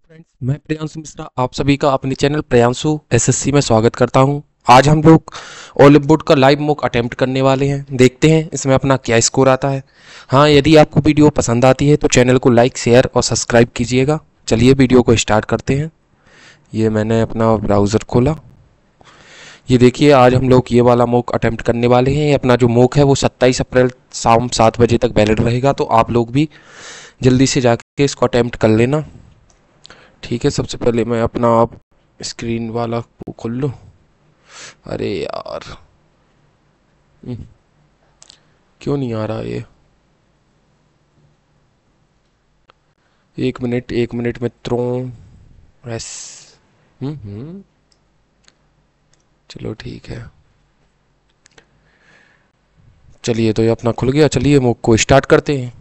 Friends, मैं प्रियांशु मिश्रा आप सभी का अपने चैनल प्रियांशु एसएससी में स्वागत करता हूं। आज हम लोग ओलिव बोर्ड का लाइव मॉक अटेम्प्ट करने वाले हैं। देखते हैं इसमें अपना क्या स्कोर आता है। हाँ, यदि आपको वीडियो पसंद आती है तो चैनल को लाइक शेयर और सब्सक्राइब कीजिएगा। चलिए वीडियो को स्टार्ट करते हैं। ये मैंने अपना ब्राउज़र खोला। ये देखिए, आज हम लोग ये वाला मॉक अटेम्प्ट करने वाले हैं। अपना जो मॉक है वो 27 अप्रैल शाम 7 बजे तक वैलिड रहेगा, तो आप लोग भी जल्दी से जाके इसको अटेम्प्ट कर लेना। ठीक है, सबसे पहले मैं अपना आप स्क्रीन वाला वो खोल लूँ। अरे यार, क्यों नहीं आ रहा ये? एक मिनट मित्रों। यस। चलो ठीक है। चलिए, तो ये अपना खुल गया। चलिए मुझ को स्टार्ट करते हैं,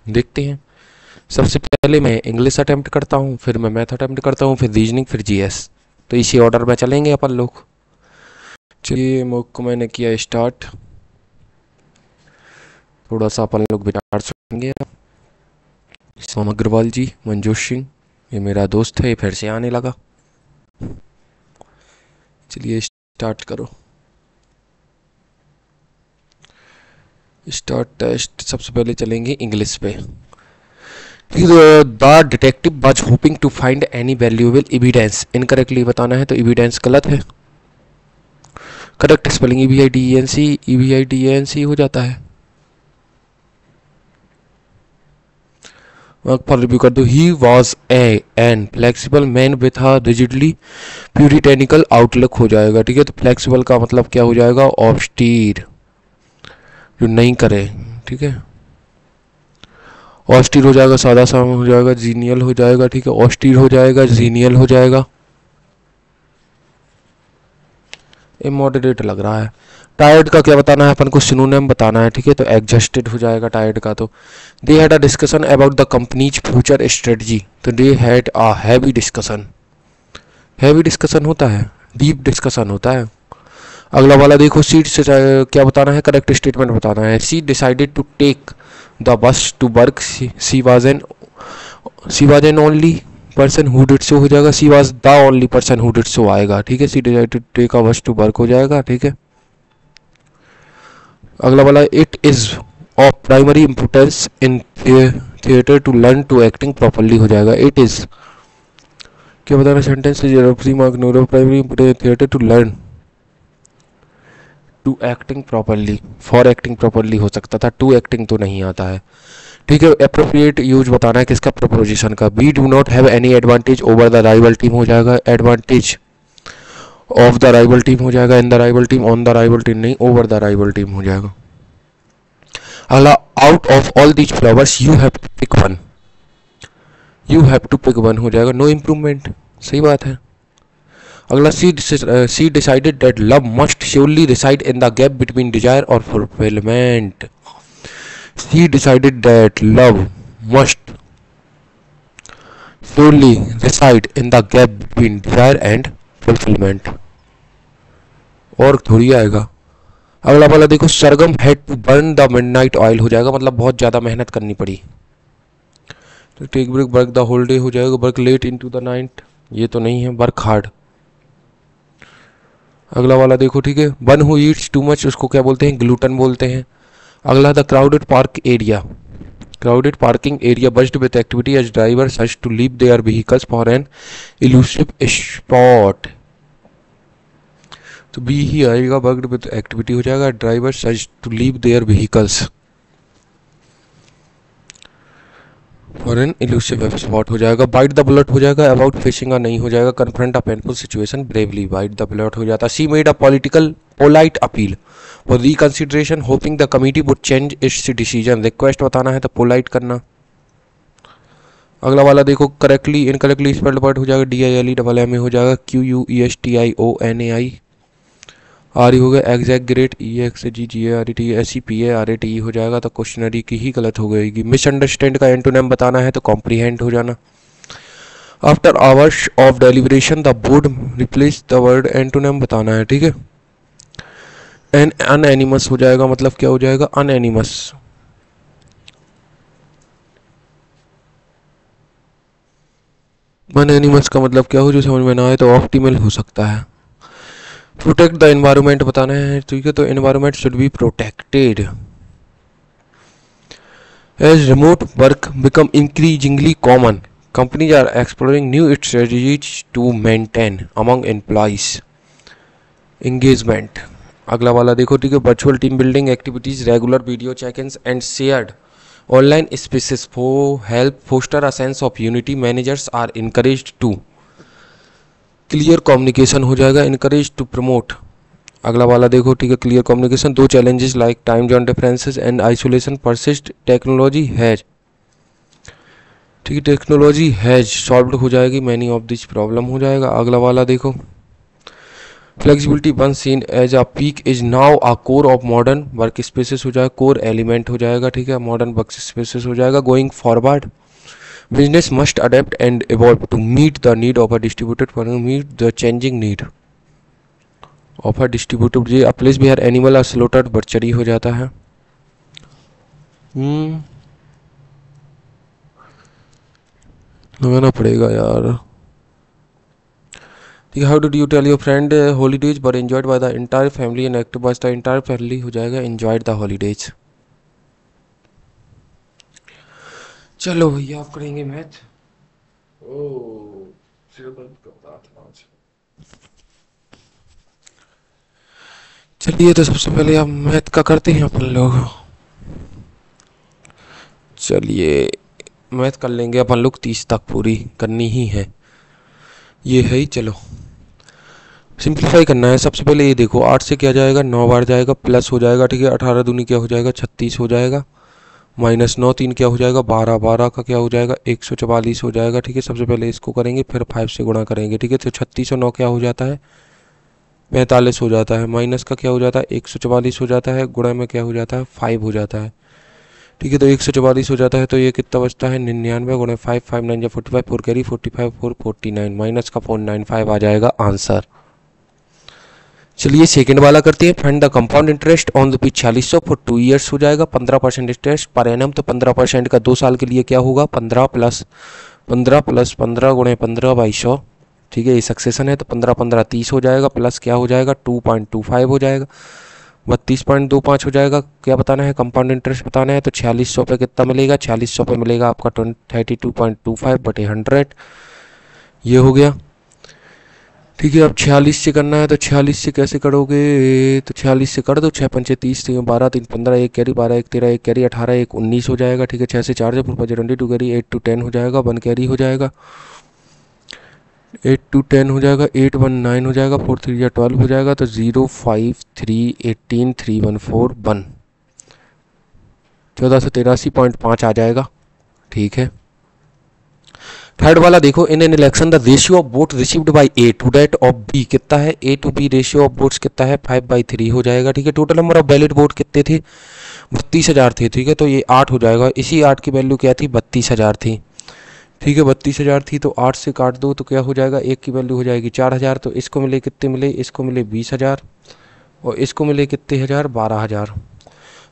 देखते हैं। सबसे पहले मैं इंग्लिश अटेम्प्ट करता हूँ, फिर मैं मैथ अटेम्प्ट करता हूँ, फिर रीजनिंग, फिर जीएस। तो इसी ऑर्डर में चलेंगे अपन लोग। चलिए, मुझ को मैंने किया स्टार्ट। थोड़ा सा अपन लोग विचार सुनेंगे। सोम अग्रवाल जी, मंजूर सिंह, ये मेरा दोस्त है, ये फिर से आने लगा। चलिए स्टार्ट करो। Start test. सबसे पहले चलेंगे इंग्लिश पे। The detective was hoping to find any valuable evidence. Incorrectly बताना है, तो एविडेंस गलत है। करेक्ट स्पेलिंग EVIDENC हो जाता है। पर रिव्यू कर दो। He was an flexible man with a rigidly puritanical outlook हो जाएगा। ठीक है, तो फ्लेक्सिबल का मतलब क्या हो जाएगा? ऑस्टीर, जो नहीं करे। ठीक है, ऑस्टीर हो जाएगा, सादा सा हो जाएगा, जीनियल हो जाएगा। ठीक है, ऑस्टीर हो जाएगा, जीनियल हो जाएगा। इमोडरेट लग रहा है। टायर्ड का क्या बताना है अपन को? सिनोनिम बताना है। ठीक है, तो एग्जस्टेड हो जाएगा टायर्ड का। तो they had a discussion about the company's future strategy. तो they had a heavy discussion. Heavy discussion होता है, डीप डिस्कशन होता है। अगला वाला देखो, सीट से क्या बताना है? करेक्ट स्टेटमेंट बताना है। She decided to take the bus to work. She was an only person who did so हो जाएगा। She was the only person who did so आएगा। ठीक है, she decided to take a bus to work हो जाएगा। ठीक है, अगला वाला, it is of primary importance in theatre to learn to acting properly हो जाएगा। इट इज क्या बताना? Sentence primary importance theatre to learn to acting properly. For acting properly हो सकता था, टू एक्टिंग तो नहीं आता है। ठीक है, अप्रोप्रिएट यूज बताना है किसका? प्रपोजिशन का। We do not have any advantage over the rival team हो जाएगा। Advantage of the rival team हो जाएगा। In the rival team, on the rival team नहीं, ओवर द राइवल टीम हो जाएगा। अगला, out of all these flowers you have to pick one. You have to pick one हो जाएगा। No improvement, सही बात है। अगला, she decided that love must surely reside in the gap between desire और fulfilment. She decided that love must surely reside in the gap between desire and fulfilment. और थोड़ी आएगा। अगला वाला देखो, Sargam had to burn the midnight oil हो जाएगा, मतलब बहुत ज़्यादा मेहनत करनी पड़ी। तो take break, work the whole day हो जाएगा। Work late into the night, ये तो नहीं है। Work hard. अगला वाला देखो, ठीक है, one who eats too much उसको क्या बोलते हैं? ग्लूटन बोलते हैं। अगला, the crowded park area. Crowded parking area buzzed with activity as driver search to leave their vehicles for an elusive spot. तो बी ही आएगा, बग्ड विद एक्टिविटी हो जाएगा। Driver search to leave their vehicles for an elusive spot हो जाएगा। Bite the bullet हो जाएगा। About fishing का नहीं हो जाएगा। Confront a painful situation bravely, bite the bullet हो जाता। She made a political polite appeal for reconsideration hoping the committee would change its decision. Request बताना है, तो पोलाइट करना। अगला वाला देखो, करेक्टली इनकरेक्टली स्पेल्ड वर्ड हो जाएगा। DILEMMA हो जाएगा। QUESTIONAI। आर हो गया। एग्जैगरेट EXAGGARET SEPARATE हो जाएगा। तो क्वेश्चनरी की ही गलत हो गएगी। मिसअंडरस्टैंड का एंटोनिम बताना है, तो कॉम्प्रीहेंड हो जाना। After hours of deliberation the board replace the word, antonym बताना है। ठीक है, एन अनएनिमस हो जाएगा, मतलब क्या हो जाएगा? अनएनिमस। वन एनिमल्स का मतलब क्या हो, जो समझ में ना आए तो ऑप्टिमल हो सकता है। प्रोटेक्ट द एनवायरमेंट बताना है, ठीक है, तो environment should be protected. As remote work become increasingly common, companies are exploring new strategies to maintain among employees engagement. अगला वाला देखो, ठीक है, virtual team building activities, regular video check in and shared online spaces for help foster a sense of unity. Managers are encouraged to clear communication हो जाएगा, encourage to promote. अगला वाला देखो, ठीक है, क्लियर कम्युनिकेशन। दो challenges like time zone differences and isolation persist, technology has, ठीक है, टेक्नोलॉजी हैज सॉल्व्ड हो जाएगी मैनी ऑफ दिस प्रॉब्लम हो जाएगा। अगला वाला देखो, flexibility one seen as a peak is now a core of modern work spaces हो जाएगा, कोर एलिमेंट हो जाएगा, ठीक है, मॉडर्न वर्क स्पेसेस हो जाएगा। Going forward business must adapt and evolve to meet the need of a distributed, meet the changing need of a distributed. ये place भी हर एनिमल आर स्लोटर्ड बर्चरी हो जाता है। लगाना पड़ेगा यार। How did you tell your friend holidays were enjoyed by the entire family and active by the entire family हो जाएगा, एंजॉयड द हॉलीडेज। चलो भैया आप करेंगे मैथ। चलिए तो सबसे पहले आप मैथ का करते हैं अपन लोग। चलिए मैथ कर लेंगे अपन लोग, 30 तक पूरी करनी ही है, ये है ही। चलो सिंप्लीफाई करना है। सबसे पहले ये देखो, 8 से क्या जाएगा, 9 बार जाएगा, प्लस हो जाएगा, ठीक है, 18 दूनी क्या हो जाएगा, 36 हो जाएगा, माइनस 9 3 क्या हो जाएगा, 12, 12 का क्या हो जाएगा, 144 हो जाएगा, ठीक है। सबसे पहले इसको करेंगे, फिर 5 से गुणा करेंगे, ठीक है। तो 36 और 9 क्या हो जाता है, 45 हो जाता है, माइनस का क्या हो जाता है, 144 हो जाता है, गुणा में क्या हो जाता है, 5 हो जाता है, ठीक है। तो 144 हो जाता है, तो ये कितना बचता है, 99 गुणा 5, 5 9 जा 45, 4 कैरी 45, 4 49, माइनस का 495 आ जाएगा आंसर। चलिए सेकंड वाला करते हैं। Find the compound interest on the 4600 for 2 years हो जाएगा, 15% इंटरेस्ट पर एनम, तो 15% का 2 साल के लिए क्या होगा, 15 प्लस 15 गुणे 15/100, ठीक है, ये सक्सेशन है, तो 15 15 30 हो जाएगा, प्लस क्या हो जाएगा 2.25 हो जाएगा, 32.25 हो जाएगा। क्या बताना है, कंपाउंड इंटरेस्ट बताना है, तो 4600 पे कितना मिलेगा, 4600 पे मिलेगा आपका 32.25/100, ये हो गया, ठीक है। अब 46 से करना है, तो 46 से कैसे करोगे, तो 46 से कर दो, 6 पंचे 30, 12 3 15, 1 कैरी 12 1 13, 1 कैरी 18, 1 19 हो जाएगा, ठीक है। 6 से 4 4 5 22 कैरी, 8 2 10 हो जाएगा, 1 कैरी हो जाएगा, 8 2 10 हो जाएगा, 8 1 9 हो जाएगा, 4 3 या 12 हो जाएगा, तो 0 5 3 18 3 1 4 1, 1483.5 आ जाएगा, ठीक है। थर्ड वाला देखो, in an election the ratio of vote received by A to that of B कितना है, A to B ratio of votes कितना है, 5/3 हो जाएगा, ठीक है। Total number of valid vote कितने थे, 32,000 थे, ठीक है। तो ये 8 हो जाएगा, इसी 8 की वैल्यू क्या थी, 32,000 थी, ठीक है। 32,000 थी, तो 8 से काट दो तो क्या हो जाएगा, एक की वैल्यू हो जाएगी 4,000, तो इसको मिले कितने मिले, इसको मिले 20,000 और इसको मिले कितने हज़ार, 12,000।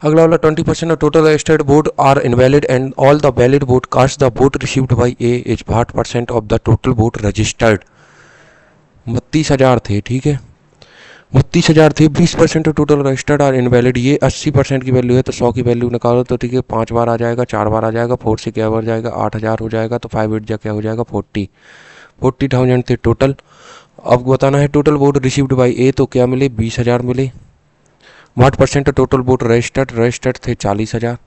अगला वाला 20% of total registered vote are invalid and all the valid vote cast the vote received by A is 8% of the total vote registered। 32,000 थे, ठीक है, 32,000 थे, 20% of total registered are invalid, ये 80% की वैल्यू है, तो 100 की वैल्यू निकालो, तो ठीक है, 5 बार आ जाएगा, 4 बार आ जाएगा, 4 से क्या बार जाएगा, 8,000 हो जाएगा, तो 5 8 जा क्या हो जाएगा, 40,000 थे टोटल। अब बताना है टोटल वोट रिसीव्ड बाई ए, तो क्या मिले, 20,000 मिले। 8% टोटल वोट रजिस्टर्ड थे 40,000,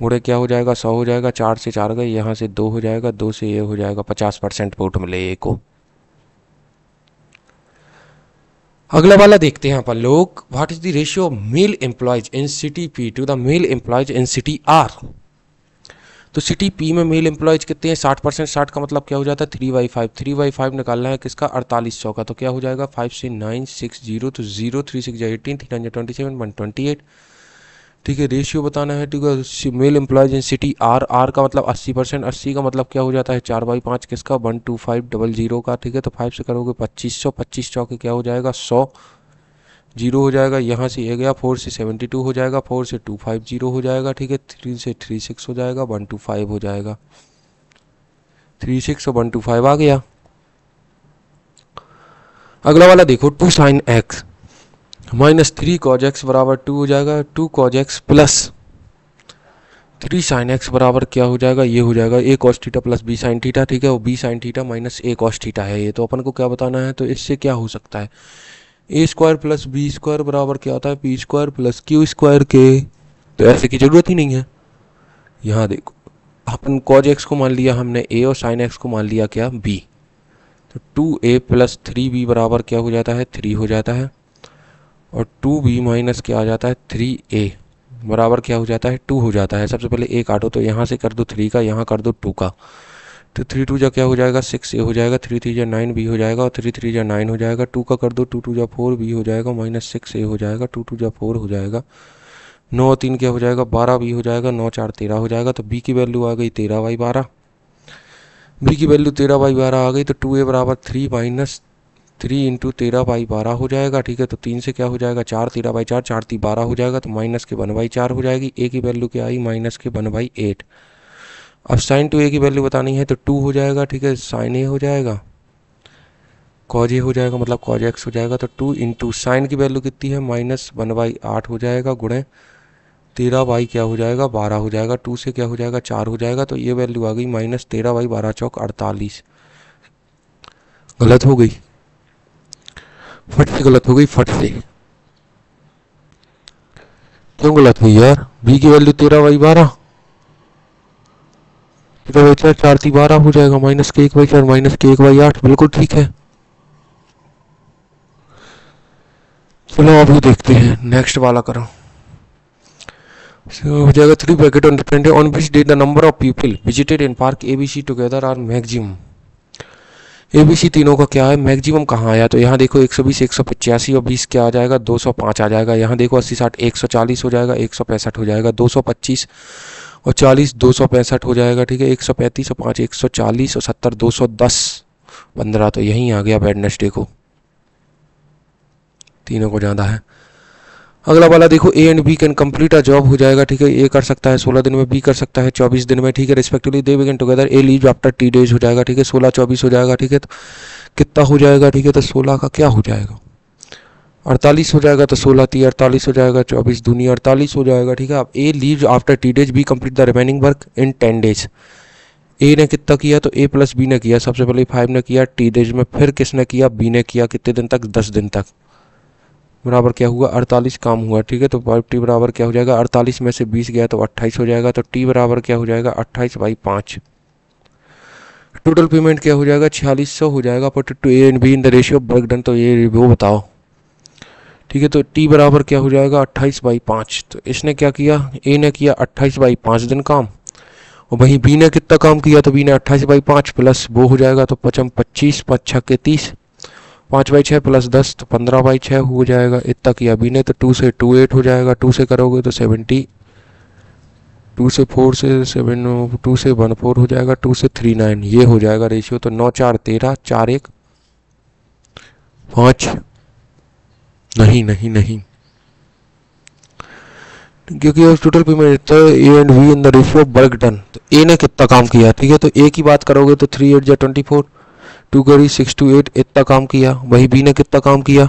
गुणे क्या हो जाएगा, 100 हो जाएगा, 4 से 4 गए, यहाँ से 2 हो जाएगा, 2 से ये हो जाएगा, 50% वोट मिले ए को। अगला वाला देखते हैं अपन लोग, what is the ratio of male employees in city P to the male employees in city R. तो सिटी पी में मेल एम्प्लॉयज कितने हैं, 60%, 60 का मतलब क्या हो जाता है, 3/5, 3/5 निकालना है किसका, 4800 का, तो क्या हो जाएगा 5 से 9 6 0, तो 0 3 6 18 3 27 128, ठीक है। रेशियो बताना है, ठीक है, male employees in city R, R का मतलब 80%, 80 का मतलब क्या हो जाता है 4/5 किसका, 12500 का, ठीक है। तो 5 से करोगे 2500, 2500 के क्या हो जाएगा 100, 0 हो जाएगा, यहाँ से ये गया, 4 से 72 हो जाएगा, 4 से 250 हो जाएगा, ठीक है, 3 से 36 हो जाएगा, 125 हो जाएगा, 3 6 और 1 2 5 आ गया। अगला वाला देखो 2 sin x minus 3 cos x बराबर 2 हो जाएगा। 2 cos x plus 3 sin x बराबर क्या हो जाएगा, ये हो जाएगा a cos theta plus b sin theta, ठीक है। और b sin theta minus a cos theta है ये, तो अपन को क्या बताना है, तो इससे क्या हो सकता है, a square plus b square बराबर क्या होता है, p square plus q square के। तो ऐसे की जरूरत ही नहीं है। यहाँ देखो अपन cos x को मान लिया हमने a और sin x को मान लिया क्या b, तो 2a प्लस 3b बराबर क्या हो जाता है, 3 हो जाता है। और 2b माइनस क्या आ जाता है, 3a बराबर क्या हो जाता है, 2 हो जाता है। सबसे पहले a काटो, तो यहाँ से कर दो 3 का, यहाँ कर दो 2 का, तो 3 2 जा क्या हो जाएगा, 6a हो जाएगा। 3 3 जा 9b हो जाएगा, और 3 3 जा 9 हो जाएगा। 2 का कर दो, 2 2 जा 4b हो जाएगा, माइनस 6a हो जाएगा। 2 2 जा 4 हो जाएगा। 9 3 क्या हो जाएगा, 12b हो जाएगा। 9 4 13 हो जाएगा। तो b की वैल्यू आ गई 13/12। b की वैल्यू 13/12 आ गई, तो 2a बराबर 3 माइनस 3 इंटू 13/12 हो जाएगा, ठीक है। तो 3 से क्या हो जाएगा, 4 13/4, 4 3 12 हो जाएगा, तो माइनस के 1/4 हो जाएगी। a की वैल्यू क्या आई, माइनस के 1/8। अब साइन टू ए की वैल्यू बतानी है, तो 2 हो जाएगा, ठीक है। साइन ए हो जाएगा, कॉज ए हो जाएगा, मतलब कॉज एक्स हो जाएगा। तो 2 इंटू साइन की वैल्यू कितनी है, माइनस 1/8 हो जाएगा, गुणे 13 क्या हो जाएगा, 12 हो जाएगा। 2 से क्या हो जाएगा, 4 हो जाएगा। तो ये वैल्यू आ गई माइनस 13/12 चौक 48। गलत हो गई, फट से गलत हो गई, फट से। क्यों गलत हुई यार, b की वैल्यू 13/12, 13/4 4 3 12 हो जाएगा, माइनस के 1/4 माइनस के 1/8, बिल्कुल ठीक है। चलो अभी देखते हैं नेक्स्ट वाला करो। हो जाएगा 3 bracket on depend on which day the number of people visited in park ABC together are maximum. ABC तीनों का क्या है, मैक्सिमम कहाँ आया, तो यहाँ देखो 120 185 और 20 क्या आ जाएगा, 205 आ जाएगा। यहाँ देखो 80 60 140 हो जाएगा, 165 हो जाएगा, 225 और 40 265 हो जाएगा, ठीक है। 135 और 5 140 और 70 210 15, तो यहीं आ गया वेडनेसडे को, तीनों को ज़्यादा है। अगला वाला देखो A and B can complete a job हो जाएगा, ठीक है। ए कर सकता है 16 दिन में, बी कर सकता है 24 दिन में, ठीक है। Respectively they begin together, A leave after T days हो जाएगा, ठीक है। 16 24 हो जाएगा, ठीक है। तो कितना हो जाएगा, ठीक है। तो 16 का क्या हो जाएगा, 48 हो जाएगा। तो 16 3 48 हो जाएगा, 24 दूनी 48 हो जाएगा, ठीक है। अब A leave after T days, B complete the remaining work in 10 days. A ने कितना किया, तो ए प्लस बी ने किया, सबसे पहले 5 ने किया T डेज में, फिर किसने किया, बी ने किया, कितने दिन तक, 10 दिन तक, बराबर क्या हुआ, 48 काम हुआ, ठीक है। तो टी बराबर क्या हो जाएगा, 48 में से 20 गया तो 28 हो जाएगा। तो टी बराबर क्या हो जाएगा, 28/5। टोटल पेमेंट क्या हो जाएगा, 4600 हो जाएगा। Put to A and B in the ratio work done, तो ये वो बताओ, ठीक है। तो टी बराबर क्या हो जाएगा, 28/5। तो इसने क्या किया, ए ने किया 28/5 दिन काम, और वहीं बी ने कितना काम किया, तो बी ने 28/5 प्लस वो हो जाएगा, तो 25 5 6 के 30, 5/6 प्लस 10 तो 15/6 हो जाएगा। इतना किया बी ने, तो 2 से 2 8 हो जाएगा। 2 से करोगे तो 70, 2 से 4 से 7, 2 से 1 4 हो जाएगा, 2 से 3 9, ये हो जाएगा रेशियो। तो 9 4 13, 4 1 5, नहीं नहीं नहीं, क्योंकि टोटल पेमेंट इतना ए and B in the ratio work done. तो ए ने कितना काम किया, ठीक है। तो ए की बात करोगे तो 3 8 जा 24, 2 करी 6 2 8, इतना काम किया। वही बी ने कितना काम किया,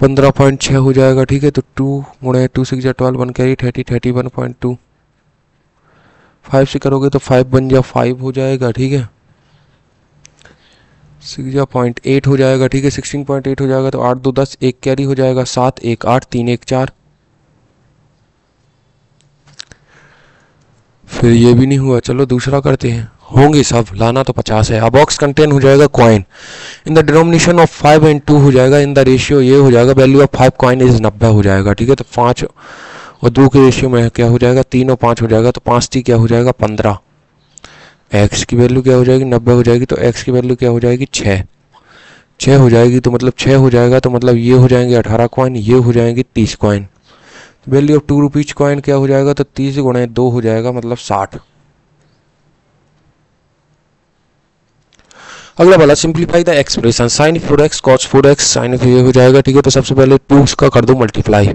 15.6 हो जाएगा, ठीक है। तो 2 गुणे 2 6 जा 12, 1 कैरी 30 31.2, 5 से करोगे तो 5 बन जा 5 हो जाएगा, ठीक है। 6 जा 0.8 हो जाएगा, ठीक है। 16.8 हो जाएगा। तो 8 2 10, 1 कैरी हो जाएगा, 7 1 8 3 1 4। फिर ये भी नहीं हुआ, चलो दूसरा करते हैं, होंगे सब, लाना तो 50 है। अब बॉक्स कंटेन हो जाएगा coin in the denomination of 5 and 2 हो जाएगा, इन द रेशियो ये हो जाएगा, वैल्यू ऑफ 5 कॉइन इज 90 हो जाएगा, ठीक है। तो 5 और 2 के रेशियो में क्या हो जाएगा, 3 और 5 हो जाएगा। तो 5 3 क्या हो जाएगा, 15। एक्स की वैल्यू क्या हो जाएगी, 90 हो जाएगी। तो एक्स की वैल्यू क्या हो जाएगी, 6 हो जाएगी। तो मतलब 6 हो जाएगा, तो मतलब ये हो जाएंगे 18 कॉइन, ये हो जाएंगे 30 coin. Value of 2 rupees coin क्या हो जाएगा, तो 30 गुणे 2 हो जाएगा, मतलब 60। अगला वाला simplify the expression sine 4x cos 4x sine ये हो जाएगा, ठीक है। तो सबसे पहले 2 का कर दो मल्टीप्लाई,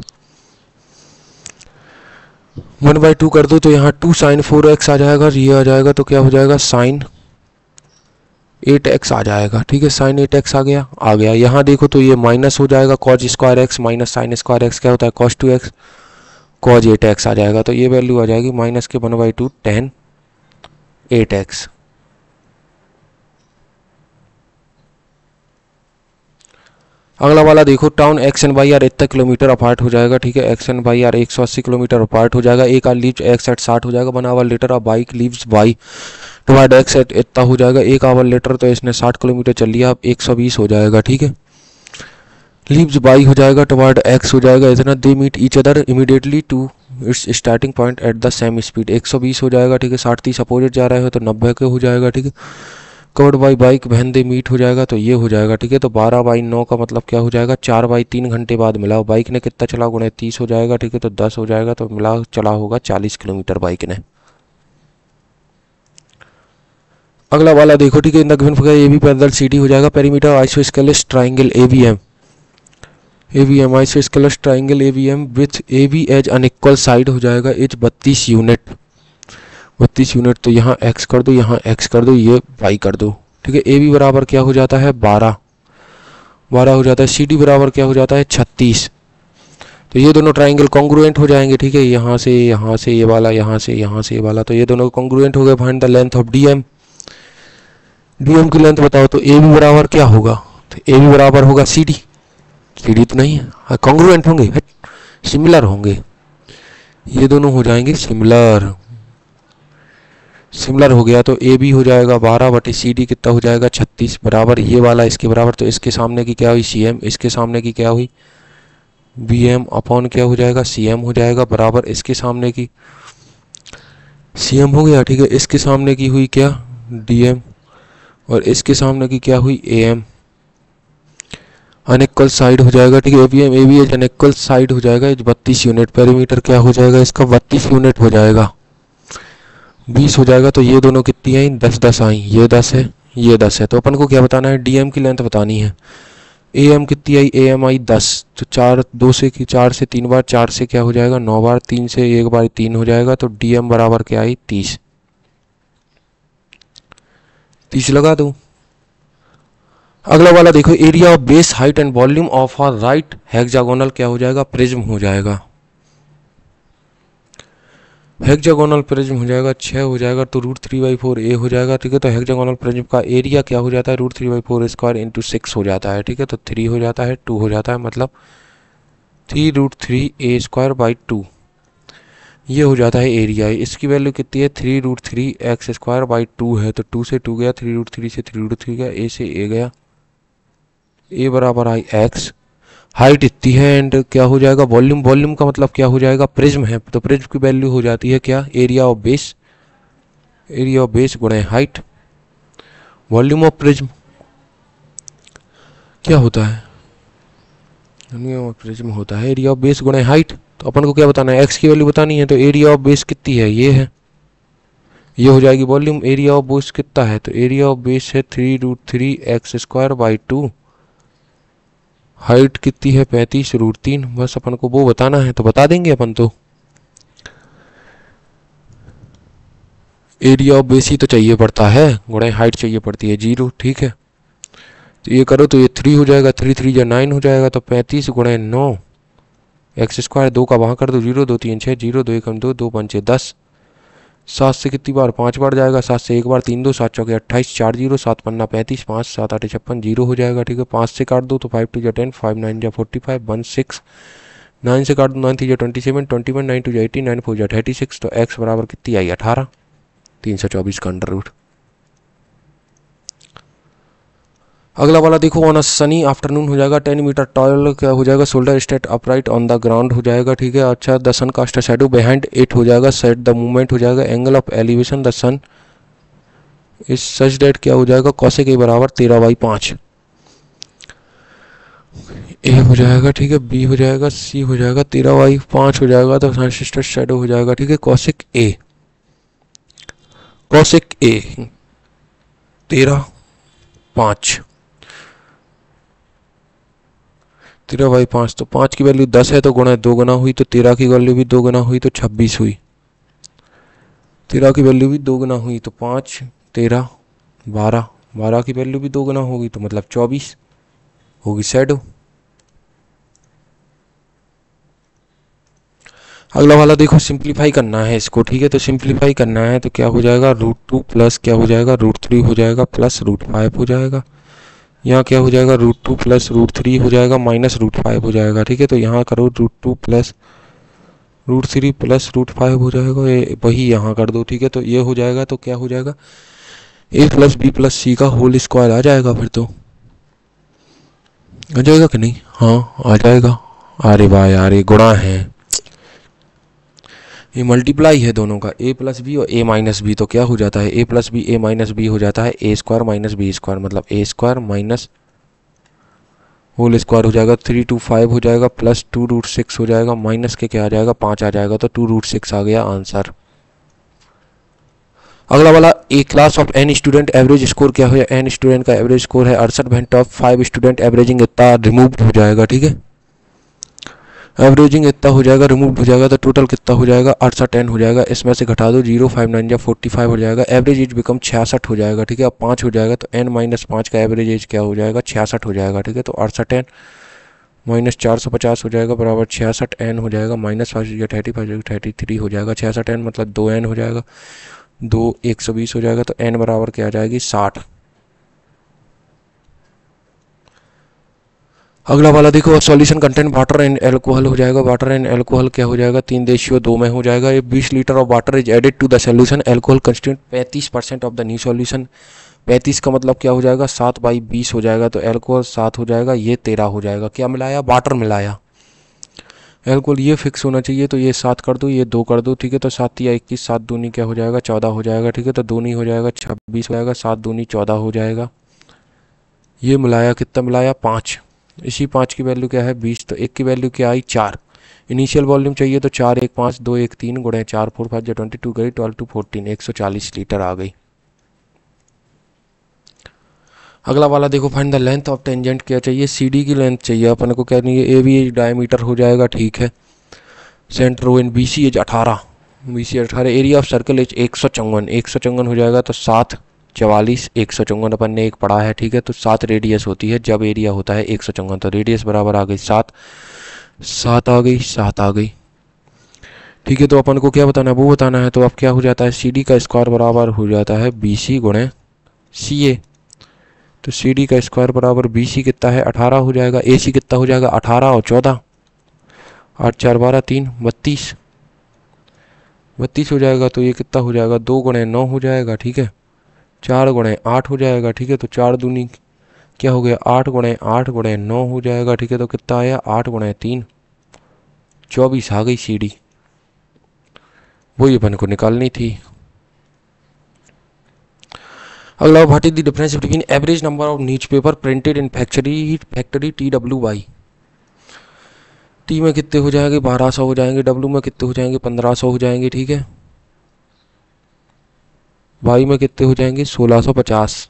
1/2 कर दो, तो यहाँ 2 sin 4x आ जाएगा, ये आ जाएगा। तो क्या हो जाएगा, साइन 8x आ जाएगा, ठीक है। साइन 8x आ गया। यहाँ देखो तो ये माइनस हो जाएगा, cause square x minus sine square x क्या होता है, कॉस 2x, कॉज 8x आ जाएगा। तो ये वैल्यू आ जाएगी माइनस के 1/2 tan 8x। अगला वाला देखो, town X and Y are इतना किलोमीटर अपार्ट हो जाएगा, ठीक है। X and Y are 180 kilometre apart हो जाएगा। एक आर लीव्स एक्स एट 60 हो जाएगा, 1 hour later a bike leaves Y toward X at इतना हो जाएगा। 1 आवर लेटर तो इसने 60 किलोमीटर चल लिया, अब 120 हो जाएगा, ठीक है। लीव्स वाई हो जाएगा टुवर्ड एक्स हो जाएगा इतना। They meet each other immediately to its starting point at the same speed, 120 हो जाएगा, ठीक है। 60-30 अपोजिट जा रहे हो तो 90 के हो जाएगा, ठीक है। Covered by bike when they meet हो जाएगा तो ये हो जाएगा, ठीक है। तो 12/9 का मतलब क्या हो जाएगा, 4/3 घंटे बाद मिला। बाइक ने कितना चला, गुणे 30 हो जाएगा, ठीक है। तो 10 हो जाएगा, तो मिला चला होगा 40 किलोमीटर बाइक ने। अगला वाला देखो, ठीक है। In the given figure A B parallel C D हो जाएगा। Perimeter isosceles triangle AVM isosceles triangle AVM with A B as unequal side हो जाएगा, एज 32 यूनिट। 32 यूनिट तो यहाँ x कर दो, यहाँ x कर दो, ये y कर दो, ठीक है। ए बी बराबर क्या हो जाता है, 12 हो जाता है। सी डी बराबर क्या हो जाता है, 36। तो ये दोनों ट्राइंगल कॉन्ग्रुएंट हो जाएंगे, ठीक है। यहाँ से ये वाला, यहाँ से ये वाला, तो ये दोनों कॉन्ग्रुएंट हो गए। Find the length of DM की लेंथ बताओ। तो ए बी बराबर क्या होगा, तो ए बी बराबर होगा सी डी तो नहीं है, कॉन्ग्रुएंट होंगे, सिमिलर होंगे, ये दोनों हो जाएंगे सिमिलर हो गया। तो ए बी हो जाएगा 12 बटे सी डी कितना हो जाएगा, 36 बराबर ये वाला इसके बराबर। तो इसके सामने की क्या हुई, सी एम, इसके सामने की क्या हुई, बी एम अपॉन क्या हो जाएगा, सी एम हो जाएगा, बराबर इसके सामने की सी एम हो गया, ठीक है। इसके सामने की हुई क्या, डी एम, और इसके सामने की क्या हुई, ए एम। अनइक्वल साइड हो जाएगा, ठीक है। A B as unequal side हो जाएगा, 32 यूनिट। पेरीमीटर क्या हो जाएगा इसका, 32 यूनिट हो जाएगा, 20 हो जाएगा। तो ये दोनों कितनी आई, 10-10 आई, ये 10 है, ये 10 है। तो अपन को क्या बताना है, डीएम की लेंथ बतानी है। एएम कितनी आई, एएम आई 10। तो 4 से 3 बार, 4 से क्या हो जाएगा 9 बार, 3 से 1 बार 3 हो जाएगा। तो डीएम बराबर क्या आई, 30 लगा दो। अगला वाला देखो, area of base height and volume of a right hexagonal क्या हो जाएगा, प्रिज्म हो जाएगा। हेक्सागोनल प्रिज्म हो जाएगा 6 हो जाएगा, तो √3/4 ए हो जाएगा, ठीक है। तो हेक्सागोनल प्रिज्म का एरिया क्या हो जाता है, √3/4 स्क्वायर इंटू 6 हो जाता है, ठीक है। तो 3 हो जाता है, 2 हो जाता है, मतलब 3√3a²/2 ये हो जाता है एरिया। इसकी वैल्यू कितनी है, 3√3x²/2 है। तो 2 से 2 गया, 3√3 से 3√3 गया, ए से ए गया, ए बराबर आई x। हाइट इतनी है एंड क्या हो जाएगा, वॉल्यूम का मतलब क्या हो जाएगा, प्रिज्म है। तो प्रिज्म की वैल्यू हो जाती है क्या, एरिया ऑफ बेस गुणे हाइट। वॉल्यूम ऑफ प्रिज्म क्या होता है, वॉल्यूम ऑफ प्रिज्म होता है एरिया ऑफ बेस गुणे हाइट। तो अपन को क्या बताना है, एक्स की वैल्यू बतानी है। तो एरिया ऑफ बेस कितनी है, ये है, ये हो जाएगी वॉल्यूम। एरिया ऑफ बेस कितना है, तो एरिया ऑफ बेस है 3√3x²/2। हाइट कितनी है, 35√3। बस अपन को वो बताना है, तो बता देंगे अपन तो। एरिया ऑफ बेस ही तो चाहिए पड़ता है, गुणे हाइट चाहिए पड़ती है 0, ठीक है। तो ये करो तो ये 3 हो जाएगा, 3 या 9 हो जाएगा। तो 35 गुणे 9 x², 2 का वहाँ कर दो, 0 2 3 6, 0 2 1 2, 2 5 6 10। 7 से कितनी बार, 5 बार जाएगा, 7 से 1 बार, 3 2 7 चौके 28, 4 0, 7 5 35, 5 7 8 56, 0 हो जाएगा, ठीक है। 5 से काट दो तो 5 2 10, 5 9 45, 1 6, 9 से काट दो 9 3 27, 21, 9 2 18, 9 4 36। तो x बराबर कितनी आई, 18, 324 का अंडर रूट। अगला वाला देखो, ऑन अ सनी आफ्टरनून हो जाएगा, 10 मीटर टॉल क्या हो जाएगा, shoulder state upright on the ground हो जाएगा, ठीक है। अच्छा, the sun cast a shadow behind it हो जाएगा, सेट द मूवमेंट हो जाएगा, angle of elevation the sun is such date क्या हो जाएगा, कॉसेक ए बराबर 13/5 ए हो जाएगा, ठीक है। बी हो जाएगा, सी हो जाएगा, 13/5 हो जाएगा। तो सिस्टर शैडो हो जाएगा, ठीक है, कॉसेक ए 13/5 13/5। तो 5 की वैल्यू 10 है, तो गुणा 2 गुना हुई, तो 13 की वैल्यू भी 2 गुना हुई, तो 26 हुई। 13 की वैल्यू भी 2 गुना हुई, तो 5 13 12 12 की वैल्यू भी 2 गुना होगी तो मतलब 24 होगी शैडो। अगला वाला देखो, सिंप्लीफाई करना है इसको, ठीक है। तो सिंप्लीफाई करना है तो क्या हो जाएगा, √2 प्लस क्या हो जाएगा, √3 हो जाएगा प्लस √5 हो जाएगा। यहाँ क्या हो जाएगा, √2 प्लस √3 हो जाएगा माइनस √5 हो जाएगा, ठीक है। तो यहाँ करो √2 प्लस √3 प्लस √5 हो जाएगा, ये वही यहाँ कर दो, ठीक है। तो ये हो जाएगा, तो क्या हो जाएगा, a प्लस बी प्लस सी का होल स्क्वायर आ जाएगा, फिर तो आ जाएगा कि नहीं, हाँ आ जाएगा। अरे वाह यार, ये गुणा है, ये मल्टीप्लाई है दोनों का, a प्लस बी और a माइनस बी। तो क्या हो जाता है, a plus B a minus B हो जाता है a square minus B square, मतलब a square minus whole square हो जाएगा, 325 हो जाएगा प्लस 2√6 हो जाएगा, माइनस के क्या आ जाएगा, 5 आ जाएगा, तो 2√6 आ गया आंसर। अगला वाला, a class of an student average score क्या है, एन स्टूडेंट का एवरेज स्कोर है 68 ऑफ 5 स्टूडेंट एवरेजिंग इतना रिमूव हो जाएगा, ठीक है। एवरेजिंग इतना हो जाएगा, रिमूव हो जाएगा, तो टोटल कितना हो जाएगा, 68 एन हो जाएगा। इसमें से घटा दो 0, 5 9 45 हो जाएगा। एवरेज एज बिकम 66 हो जाएगा, ठीक है। अब 5 हो जाएगा तो n माइनस 5 का एवरेज एज क्या हो जाएगा, 66 हो जाएगा, ठीक है। तो 68 एन माइनस 450 हो जाएगा बराबर 66 एन हो जाएगा, माइनस 5 35 33 हो जाएगा। 66 एन मतलब 2 एन हो जाएगा, 2 120 हो जाएगा, तो n बराबर क्या आ जाएगी, 60। अगला वाला देखो, solution content water and alcohol हो जाएगा। वाटर एंड एल्कोहल क्या हो जाएगा, 3:2 में हो जाएगा। ये 20 litre of water is added to the solution, alcohol constitute 35% of the new solution. 35 का मतलब क्या हो जाएगा, 7/20 हो जाएगा, तो एल्कोहल 7 हो जाएगा, ये 13 हो जाएगा। क्या मिलाया, वाटर मिलाया। एल्कोहल ये फिक्स होना चाहिए, तो ये 7 कर दो, ये 2 कर दो, ठीक है। तो 7 या 21, 7 दूनी क्या हो जाएगा, 14 हो जाएगा, ठीक है। तो दूनी हो जाएगा 26 हो जाएगा, 7 दूनी 14 हो जाएगा। ये मिलाया, कितना मिलाया, 5। इसी 5 की वैल्यू क्या है, 20, तो 1 की वैल्यू क्या आई, 4। इनिशियल वॉल्यूम चाहिए तो 4 1 5 2 1 3 गुणे 4 4 5 22 गई, 12 2 14, 140 लीटर आ गई। अगला वाला देखो, find the length of tangent क्या चाहिए, CD की लेंथ चाहिए अपन को, क्या नहीं है, ए भी डायमीटर हो जाएगा, ठीक है। Centre O in BC as 18, BC 18, area of circle as 154 हो जाएगा, तो 7 44 154 अपन ने एक पढ़ा है, ठीक है। तो 7 रेडियस होती है जब एरिया होता है 154, तो रेडियस बराबर आ गई 7 7 आ गई, 7 आ गई, ठीक है। तो अपन को क्या बताना है, वो बताना है। तो अब क्या हो जाता है, CD का स्क्वायर बराबर हो जाता है BC गुणे CA। तो CD का स्क्वायर बराबर BC कितना है, 18 हो जाएगा। AC कितना हो जाएगा, 18 और 14, 8 4 12 3 32 32 हो जाएगा। तो ये कितना हो जाएगा, 2 गुणे 9 हो जाएगा, ठीक है। 4 गुणे 8 हो जाएगा, ठीक है। तो 4 दूनी क्या हो गया, 8 गुणे 8 गुणे 9 हो जाएगा, ठीक है। तो कितना आया, 8 गुणे 3 24 आ गई CD, वही अपन को निकालनी थी। अगला, what is the difference between average number of newspaper printed in factory TWY। T में कितने हो जाएंगे, 1200 हो जाएंगे। W में कितने हो जाएंगे, 1500 हो जाएंगे, ठीक है। Y में कितने हो जाएंगे, 1650।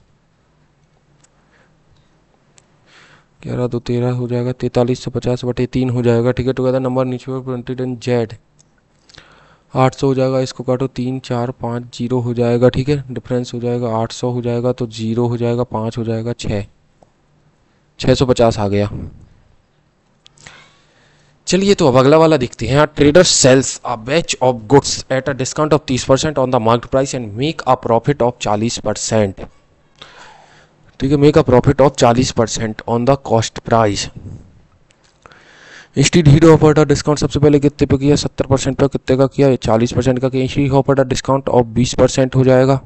11 2 13 हो जाएगा, 4350/3 हो जाएगा, ठीक है। Together number newspaper printed in Z 800 हो जाएगा, इसको काटो, 3 4 5 0 हो जाएगा, ठीक है। डिफरेंस हो जाएगा 800 हो जाएगा, तो 0 हो जाएगा, 5 हो जाएगा, 650 आ गया। चलिए, तो अब अगला वाला देखते हैं। Trader sells a batch of goods at a discount of 30% on the market price and make a profit of 40%, ठीक है। Make a profit of 40% on the cost price. Instead he offered a discount, सबसे पहले कितने पे किया, 70% पे, कितने का किया, 40% का किया। Instead offered a discount of 20% हो जाएगा।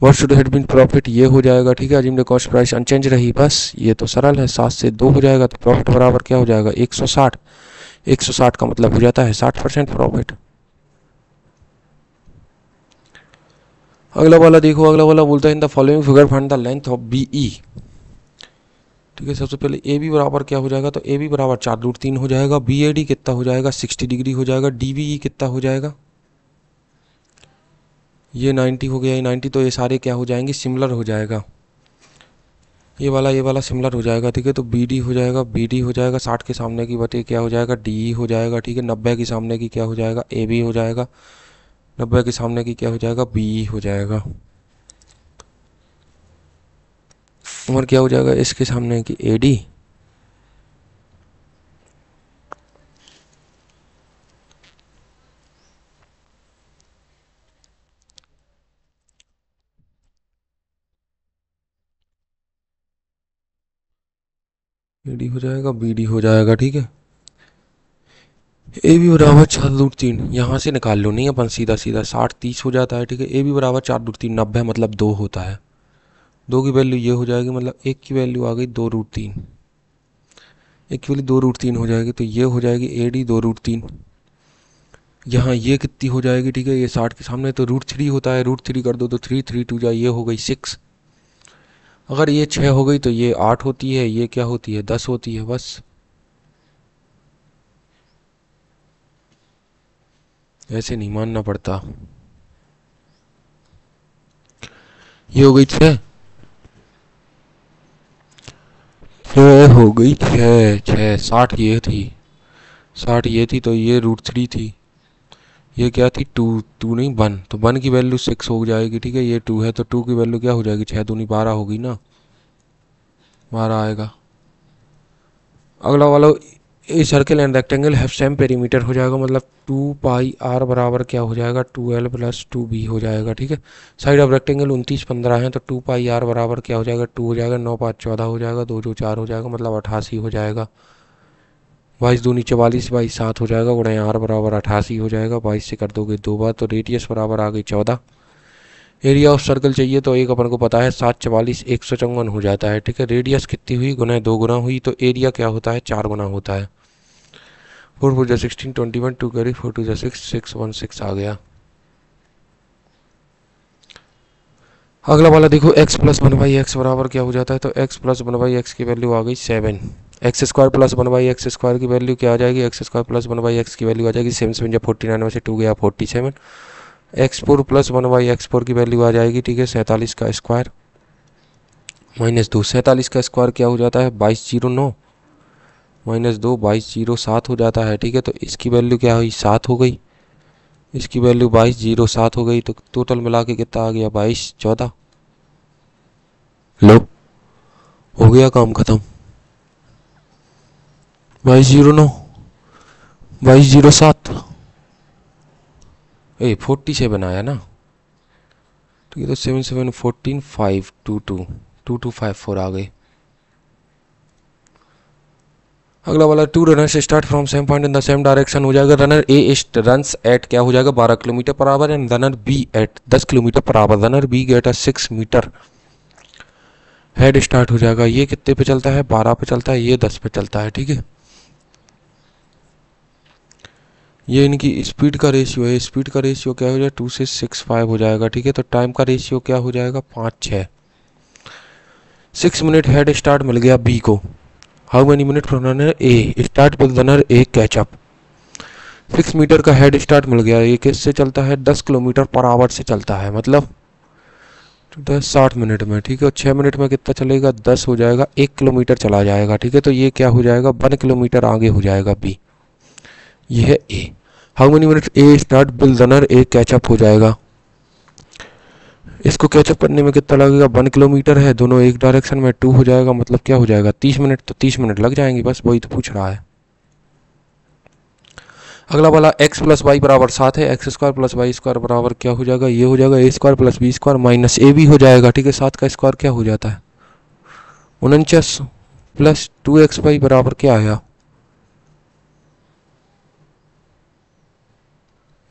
What should have been profit, ये हो जाएगा, ठीक है। Assume the cost price unchanged रही, बस ये तो सरल है, 7 से 2 हो जाएगा, तो प्रॉफिट बराबर क्या हो जाएगा, 160। 160 का मतलब हो जाता है 60% प्रॉफिट। अगला वाला देखो, अगला वाला बोलता है in the following figure find the length of BE, ठीक है। सबसे पहले AB बराबर क्या हो जाएगा, तो AB बराबर 4√3 हो जाएगा। BAD कितना हो जाएगा, 60 डिग्री हो जाएगा। DBE कितना हो जाएगा, ये 90 हो गया, ये 90, तो ये सारे क्या हो जाएंगे, सिमिलर हो जाएगा। ये वाला सिमिलर हो जाएगा, ठीक है। तो BD हो जाएगा, BD हो जाएगा, 60 के सामने की बटे क्या हो जाएगा, DE हो जाएगा, ठीक है। 90 के सामने की क्या हो जाएगा, AB हो जाएगा। 90 के सामने की क्या हो जाएगा, BE हो जाएगा। और क्या हो जाएगा इसके सामने कि AD हो जाएगा, BD हो जाएगा, ठीक है। AB बराबर 4√3, यहाँ से निकाल लो, नहीं अपन सीधा सीधा 60-30 हो जाता है, ठीक है। AB बराबर 4√3, 90 मतलब 2 होता है। 2 की वैल्यू ये हो जाएगी, मतलब 1 की वैल्यू आ गई 2√3, 1 की वैल्यू 2√3 हो जाएगी, तो ये हो जाएगी AD 2√3। यहाँ ये कितनी हो जाएगी, ठीक है, ये 60 के सामने तो √3 होता है, √3 कर दो तो 3 जाए, ये हो गई 6। अगर ये 6 हो गई तो ये 8 होती है, ये क्या होती है 10 होती है, बस ऐसे नहीं मानना पड़ता। ये हो गई 6, 6 हो गई 6, 6, 60 ये थी, 60 ये थी, तो ये √3 थी, ये क्या थी 2, 2 नहीं 1, तो 1 की वैल्यू 6 हो जाएगी, ठीक है। ये 2 है तो 2 की वैल्यू क्या हो जाएगी, 6 दूनी 12 होगी ना, 12 आएगा। अगला वाला, a circle and rectangle have same perimeter हो जाएगा, मतलब 2πr बराबर क्या हो जाएगा 2l + 2b हो जाएगा, ठीक है। साइड ऑफ रेक्टेंगल 29, 15 है, तो 2πr बराबर क्या हो जाएगा 2 हो जाएगा, 9, 5, 14 हो जाएगा, 2, 2, 4 हो जाएगा, मतलब 88 हो जाएगा। 22 दूनी 44, 22 7 हो जाएगा, गुणे r बराबर 88 हो जाएगा। 22 से कर दोगे 2 बार, तो रेडियस बराबर आ गई 14। एरिया ऑफ सर्कल चाहिए तो एक अपन को पता है 7, 44, 154 हो जाता है, ठीक है। रेडियस कितनी हुई, गुना 2 गुना हुई, तो एरिया क्या होता है 4 गुना होता है। 4 4 16, 21, 2 कैरी 4 2 6, 616 आ गया। अगला वाला देखो, x + 1/x बराबर क्या हो जाता है, तो x + 1/x की वैल्यू आ गई 7। x² + 1/x² की वैल्यू क्या आ जाएगी, x² + 1/x की वैल्यू आ जाएगी 7 7 49 में से 2 गया 47। x4 + 1/x4 की वैल्यू आ जाएगी, ठीक है, 47 का स्क्वायर -2, 47 का स्क्वायर क्या हो जाता है 2209 -2, 2207 हो जाता है, ठीक है। तो इसकी वैल्यू क्या हुई 7 हो गई, इसकी वैल्यू 2207 हो गई, तो टोटल मिला के कितना आ गया 2214। लो, हो गया काम खत्म। 2209, 2207, 47 आया ना, तो ये तो 7 7 14 5 2 2 2 2 5 4 आ गए। अगला वाला, 2 runners start from same point in the same direction हो जाएगा। रनर ए रन्स एट क्या हो जाएगा 12 kilometre per hour, and runner B at 10 kilometre per hour. Runner B gets 6 metre head start हो जाएगा। ये कितने पे चलता है 12 पे चलता है, ये 10 पे चलता है, ठीक है। ये इनकी स्पीड का रेशियो है, स्पीड का रेशियो क्या हो जाएगा 2 से 6 5 हो जाएगा, ठीक है। तो टाइम का रेशियो क्या हो जाएगा 5 6। 6 मिनट हेड स्टार्ट मिल गया बी को। How many minute from runner A start with runner A catch up. 6 metre का हेड स्टार्ट मिल गया। ये किससे चलता है 10 किलोमीटर पर आवर से चलता है, मतलब 60 मिनट में, ठीक है। और 6 मिनट में कितना चलेगा 10 हो जाएगा, 1 किलोमीटर चला जाएगा, ठीक है। तो ये क्या हो जाएगा 1 किलोमीटर आगे हो जाएगा बी, ये है A. How many minute A start with runner A catch up हो जाएगा। इसको कैचअप करने में कितना लगेगा 1 किलोमीटर है, दोनों एक डायरेक्शन में 2 हो जाएगा, मतलब क्या हो जाएगा 30 मिनट। तो 30 मिनट लग जाएंगे, बस वही तो पूछ रहा है। अगला वाला x + y बराबर 7 है, x² + y² बराबर क्या हो जाएगा, ये हो जाएगा a² + b² माइनस ए भी हो जाएगा, ठीक है। 7 का स्क्वायर क्या हो जाता है 49 + 2xy बराबर क्या आया,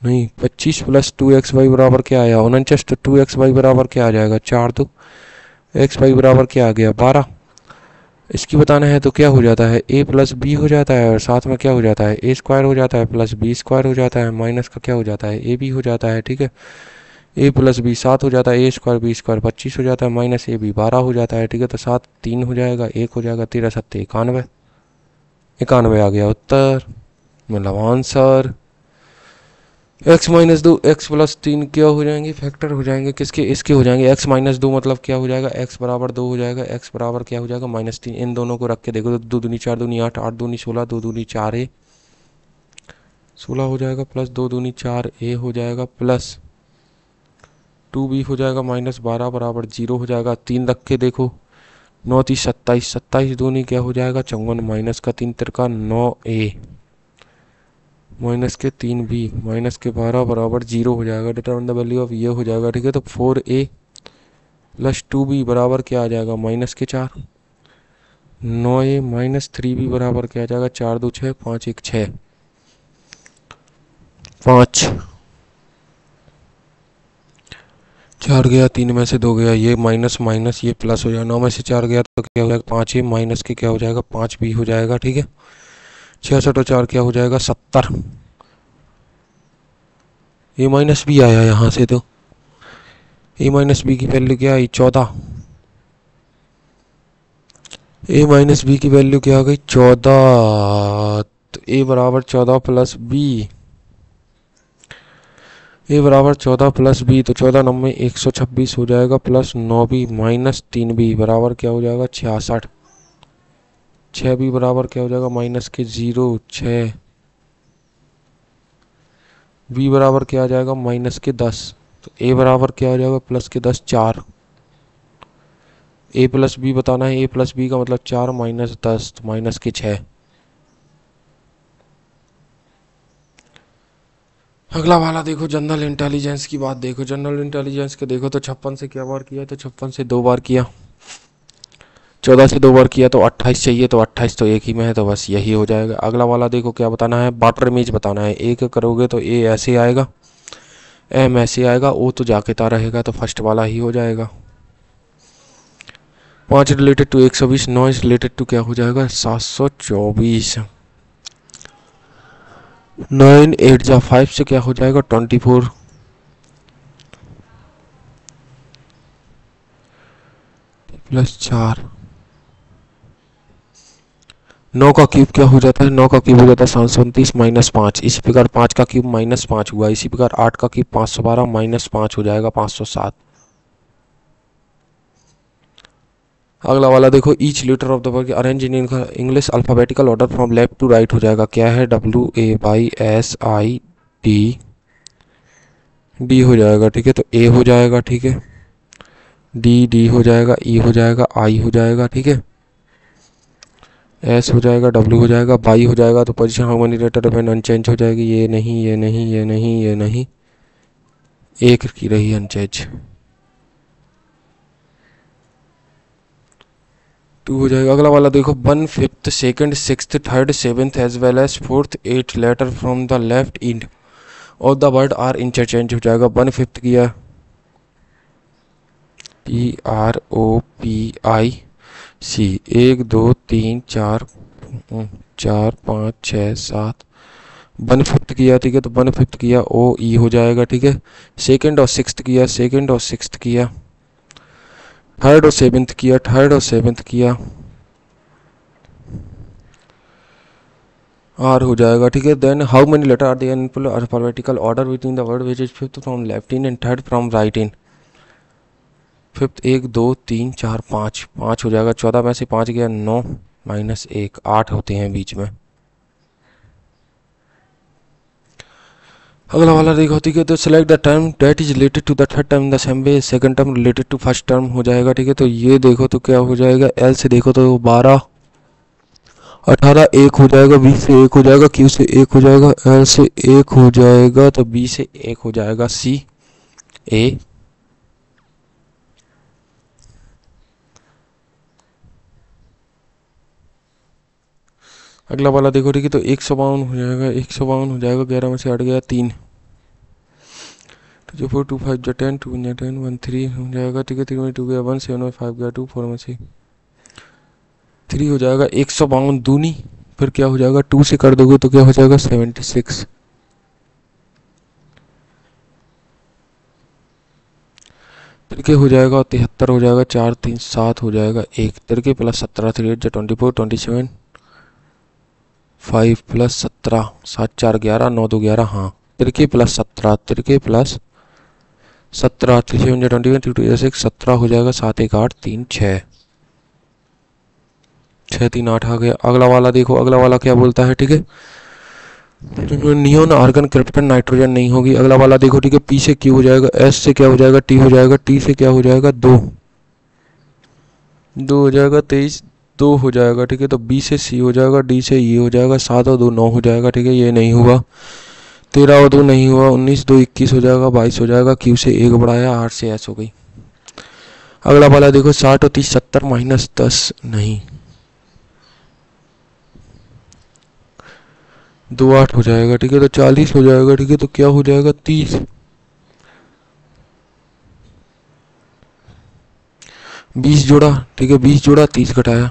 नहीं 25 + 2xy बराबर क्या आया 49, तो 2xy बराबर क्या आ जाएगा 4 2, xy बराबर क्या आ गया 12। इसकी बताना है तो क्या हो जाता है a + b हो जाता है, और साथ में क्या हो जाता है a² हो जाता है + b² हो जाता है, माइनस का क्या हो जाता है a b हो जाता है, ठीक है। a + b 7 हो जाता है, a² b² 25 हो जाता है, माइनस a b 12 हो जाता है, ठीक है। तो 7 3 हो जाएगा, 1 हो जाएगा, 13 7 91, 91 आ गया उत्तर, मतलब आंसर। x - 2 x + 3 क्या हो जाएंगे फैक्टर हो जाएंगे किसके, इसके हो जाएंगे। x - 2 मतलब क्या हो जाएगा x बराबर 2 हो जाएगा, x बराबर क्या हो जाएगा -3। इन दोनों को रख के देखो तो 2 दूनी 4 दूनी 8, 8 दूनी 16, 2 दूनी 4 a 16 हो जाएगा, प्लस 2 दूनी 4 a हो जाएगा, प्लस 2b हो जाएगा, -12 बराबर 0 हो जाएगा। 3 रख के देखो 9 30 27, 27 दूनी क्या हो जाएगा 54, माइनस का 3 तिरका 9a, माइनस के 3b, माइनस के 12 बराबर 0 हो जाएगा। डिटरमिन द वैल्यू ऑफ ये हो जाएगा, ठीक है। तो 4a प्लस 2b बराबर क्या आ जाएगा माइनस के 4, 9a माइनस 3b बराबर क्या आ जाएगा 4 2 6, 5 1 6, 5 4 गया, 3 में से 2 गया, ये माइनस माइनस ये प्लस हो जाएगा, 9 में से 4 गया तो क्या हो जाएगा 5 a, माइनस के क्या हो जाएगा 5b हो जाएगा, ठीक है। 66 और 4 क्या हो जाएगा 70, ए माइनस बी आया यहाँ से, तो ए माइनस बी की वैल्यू क्या आई 14, ए माइनस बी की वैल्यू क्या आ गई 14, तो ए बराबर 14 प्लस बी, ए बराबर 14 प्लस बी, तो 14 9 में 126 हो जाएगा, प्लस 9b माइनस 3b बराबर क्या हो जाएगा 66, 6b बराबर क्या हो जाएगा माइनस के 0 6, b बराबर क्या आ जाएगा माइनस के 10, तो a बराबर क्या हो जाएगा प्लस के 10 4, a प्लस बी बताना है, a प्लस बी का मतलब 4 माइनस 10, तो माइनस के 6। अगला वाला देखो जनरल इंटेलिजेंस की बात देखो, जनरल इंटेलिजेंस के देखो तो 56 से क्या बार किया, तो 56 से 2 बार किया, 14 से 2 बार किया तो 28 चाहिए, तो 28 तो एक ही में है, तो बस यही हो जाएगा। अगला वाला देखो क्या बताना है, वाटर इमेज बताना है, एक करोगे तो ए ऐसे आएगा, एम ऐसे आएगा, ओ तो जाकेता रहेगा, तो फर्स्ट वाला ही हो जाएगा। 5 रिलेटेड टू 120, 9 रिलेटेड टू क्या हो जाएगा 724, 9 8 जा 5 से क्या हो जाएगा 24, प्लस 4, 9 का क्यूब क्या हो जाता है, 9 का क्यूब हो जाता है 729 माइनस 5, इसी प्रकार 5 का क्यूब माइनस 5 हुआ, इसी प्रकार 8 का क्यूब 512 माइनस 5 हो जाएगा 507। अगला वाला देखो, each letter of the word arrange in English alphabetical order from left to right हो जाएगा, क्या है WAYSID हो जाएगा, ठीक है। तो ए हो जाएगा, ठीक है, डी हो जाएगा, ई हो जाएगा, आई हो जाएगा, ठीक है, एस हो जाएगा, डब्ल्यू हो जाएगा, बाई हो जाएगा, तो position how many letter remain unchanged हो जाएगी, ये नहीं ये नहीं ये नहीं ये नहीं, एक की रही अनचेंज, 2 हो जाएगा। अगला वाला देखो, 1 5th 2nd 6th 3rd 7th as well as 4th 8th letter from the left end of the word are interchange हो जाएगा। 1 5th किया PROPIC, 1 2 3 4 4 5 6 7, 1 5th किया, ठीक है, तो 1 5th किया OE हो जाएगा, ठीक है। 2nd और 6th किया, 2nd और 6th किया, 3rd और 7th किया, 3rd और 7th किया, R हो जाएगा, ठीक है। Then how many letter are there in alphabetical order between the word which is 5th from left in and 3rd from right in. 5th 1 2 3 4 5, 5 हो जाएगा, 14 में से 5 गया 9 माइनस 1, 8 होते हैं बीच में। अगला वाला देखो, ठीक है, तो select the term that is related to the third term in the same way, second term related to first term हो जाएगा, ठीक है। तो ये देखो तो क्या हो जाएगा, एल से देखो तो 12 18 1 हो जाएगा, बी से 1 हो जाएगा, क्यू से 1 हो जाएगा, एल से 1 हो जाएगा, तो बी से 1 हो जाएगा, सी ए। अगला वाला देखो, ठीक है, तो 152 हो जाएगा, 152 हो जाएगा, 11 में से 8 गया 3, 2 4 2 5 जो 10 2 10 1 3 हो जाएगा, ठीक है। 3 में 2 गया 1, 7 में 5 गया 2, 4 में से 3 हो जाएगा, 152 दूनी, फिर क्या हो जाएगा 2 से कर दोगे तो क्या हो जाएगा 76, तिरके हो जाएगा, 73 हो जाएगा, 4 3 7 हो जाएगा, 1 तिरके प्लस 17 3 8 जो 24 27, 5 प्लस 17 7 4 11 9 2 11, हाँ, तिरके प्लस 17 तिरके प्लस 17 3 7 जो 21 3 2 6 17 हो जाएगा, 7 1 8 3 6 6 3 8 आ गया। अगला वाला देखो, अगला वाला क्या बोलता है, ठीक है, नियोन आर्गन क्रिप्टन नाइट्रोजन नहीं होगी। अगला वाला देखो, ठीक है, पी से क्यू हो जाएगा, एस से क्या हो जाएगा टी हो जाएगा, टी से क्या हो जाएगा 2, दो हो जाएगा, 23 दो हो जाएगा, ठीक है। तो बी से सी हो जाएगा, डी से ई हो जाएगा, 7 और 2 9 हो जाएगा, ठीक है। ये नहीं हुआ। 13 और 2 नहीं हुआ, 19 2 21 हो जाएगा, 22 हो जाएगा। क्यू से 1 बढ़ाया, 8 से एस हो गई। अगला वाला देखो, 60 और 30 70 माइनस 10 नहीं, 2 8 हो जाएगा, ठीक है। तो 40 हो जाएगा, ठीक है। तो क्या हो जाएगा, 30। 20 जोड़ा, ठीक है। 20 जोड़ा, 30 घटाया,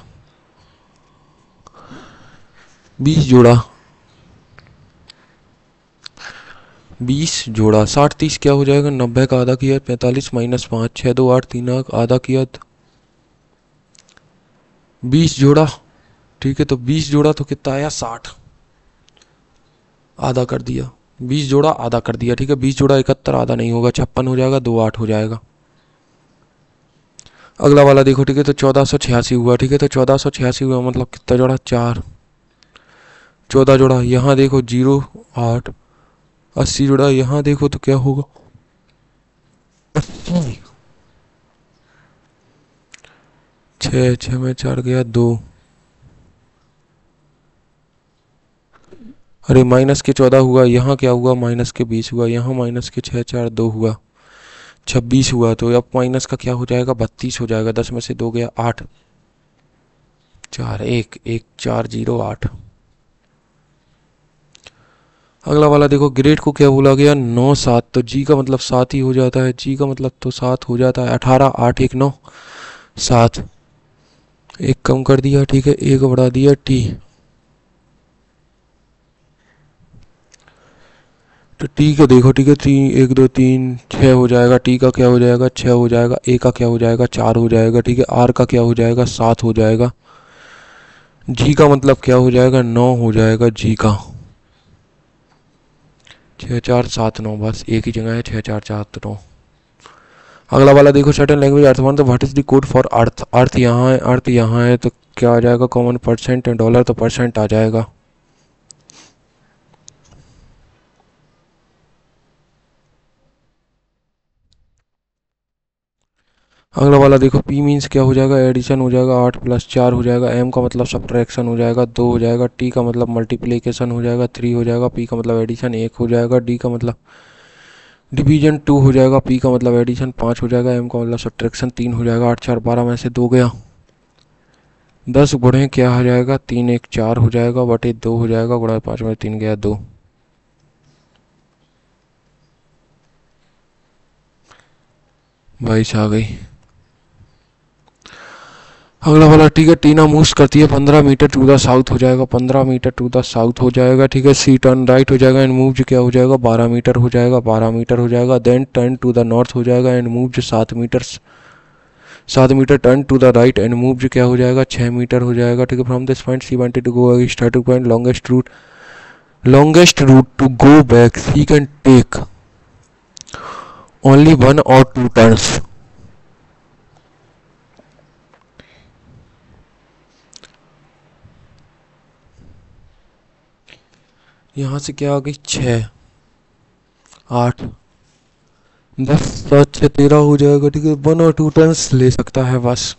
20 जोड़ा, 20 जोड़ा, 60 30 क्या हो जाएगा, 90 का आधा किया 45 माइनस 5 6 2 8 3 8 आधा किया 20 जोड़ा, ठीक है। तो 20 जोड़ा तो कितना आया, 60, आधा कर दिया। 20 जोड़ा आधा कर दिया, ठीक है। 20 जोड़ा 71 आधा नहीं होगा, 56 हो जाएगा, 2 8 हो जाएगा। अगला वाला देखो, ठीक है। तो 1486 हुआ, ठीक है। तो 1486 हुआ मतलब कितना जोड़ा, 4, 14 जोड़ा, यहाँ देखो 0 8, 80 जोड़ा, यहाँ देखो तो क्या होगा, 6 6 में 4 गया 2, अरे माइनस के 14 हुआ, यहाँ क्या हुआ, माइनस के 20 हुआ, यहाँ माइनस के 6 4 2 हुआ, 26 हुआ। तो अब माइनस का क्या हो जाएगा, 32 हो जाएगा। 10 में से 2 गया 8, 4 1 1 4 0 8। अगला वाला देखो, ग्रेड को क्या बोला गया, 9 7, तो जी का मतलब 7 ही हो जाता है, जी का मतलब तो 7 हो जाता है। 18 8 1 9 7, एक कम कर दिया, ठीक है। एक बढ़ा दिया टी, तो टी को देखो, ठीक है। 3 1 2 3 6 हो जाएगा, टी का क्या हो जाएगा, 6 हो जाएगा। ए का क्या हो जाएगा, 4 हो जाएगा, ठीक है। आर का क्या हो जाएगा, 7 हो जाएगा। जी का मतलब क्या हो जाएगा, 9 हो जाएगा जी का। 6 4 7 9, बस एक ही जगह है, 6 4 7 9। अगला वाला देखो, सर्टेन लैंग्वेज अर्थ वन, तो what is the code for earth, earth यहाँ है, अर्थ यहाँ है, तो क्या आ जाएगा, कॉमन परसेंट डॉलर, तो परसेंट आ जाएगा। अगला वाला देखो, पी मीन्स क्या हो जाएगा, एडिशन हो जाएगा, 8 प्लस 4 हो जाएगा। एम का मतलब सब्ट्रैक्शन हो जाएगा, 2 हो जाएगा। टी का मतलब मल्टीप्लिकेशन हो जाएगा, 3 हो जाएगा। पी का मतलब एडिशन, 1 हो जाएगा। डी का मतलब डिवीजन, 2 हो जाएगा। पी का मतलब एडिशन, 5 हो जाएगा। एम का मतलब सब्ट्रैक्शन, 3 हो जाएगा। 8 4 12 में से 2 गया, 10 गुणे क्या हो जाएगा, 3 1 4 हो जाएगा, बटे 2 हो जाएगा, गुणा 5 में 3 गया 2। बाईस आ गई। अगला वाला, ठीक है। टीना मूव्स करती है 15 मीटर टू द साउथ हो जाएगा, 15 मीटर टू द साउथ हो जाएगा, ठीक है। सी टर्न राइट हो जाएगा, एंड मूव क्या हो जाएगा, 12 मीटर हो जाएगा, 12 मीटर हो जाएगा। Then turn to the north हो जाएगा, and move 7 metre, 7 metre. Turn to the right and move क्या हो जाएगा, 6 मीटर हो जाएगा, ठीक है। From this point she wanted to go starting point, longest route to go back she can take only 1 और 2 टर्न्स। यहाँ से क्या आ गई, 6 8 10 7 6 13 हो जाएगा, ठीक है। 1 और 2 टर्न्स ले सकता है बस।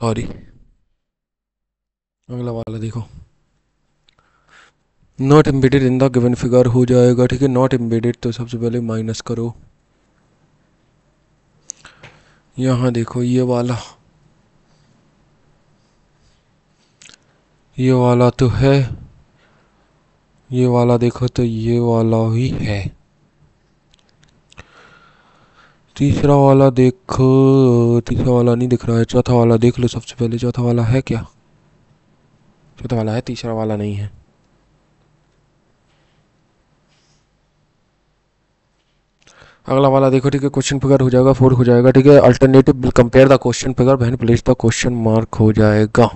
सॉरी। अगला वाला देखो, not embedded in the given figure हो जाएगा, ठीक है। नॉट एम्बेडेड तो सबसे पहले माइनस करो। यहाँ देखो, ये वाला तो है, ये वाला देखो तो ये वाला ही है। तीसरा वाला देखो, तीसरा वाला नहीं दिख रहा है, चौथा वाला देख लो सबसे पहले। चौथा वाला है क्या? चौथा वाला है, तीसरा वाला नहीं है। अगला वाला देखो, ठीक है, क्वेश्चन फिगर हो जाएगा 4 हो जाएगा, ठीक है। Alternative will compare the question figure when place the question mark हो जाएगा।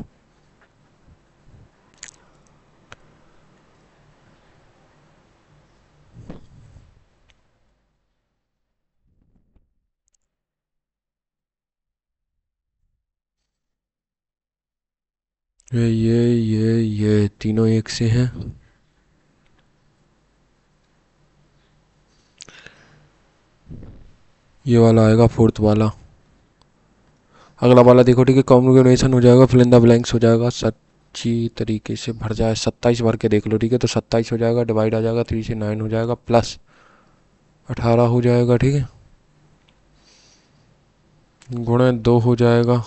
ये तीनों एक से हैं। ये वाला आएगा फोर्थ वाला। अगला वाला देखो, ठीक है, कॉम्बिनेशन हो जाएगा, फिल इन द ब्लैंक्स हो जाएगा, सच्ची तरीके से भर जाए। 27 भर के देख लो, ठीक है। तो 27 हो जाएगा, डिवाइड आ जाएगा 3 से 9 हो जाएगा, प्लस 18 हो जाएगा, ठीक है। गुणे 2 हो जाएगा,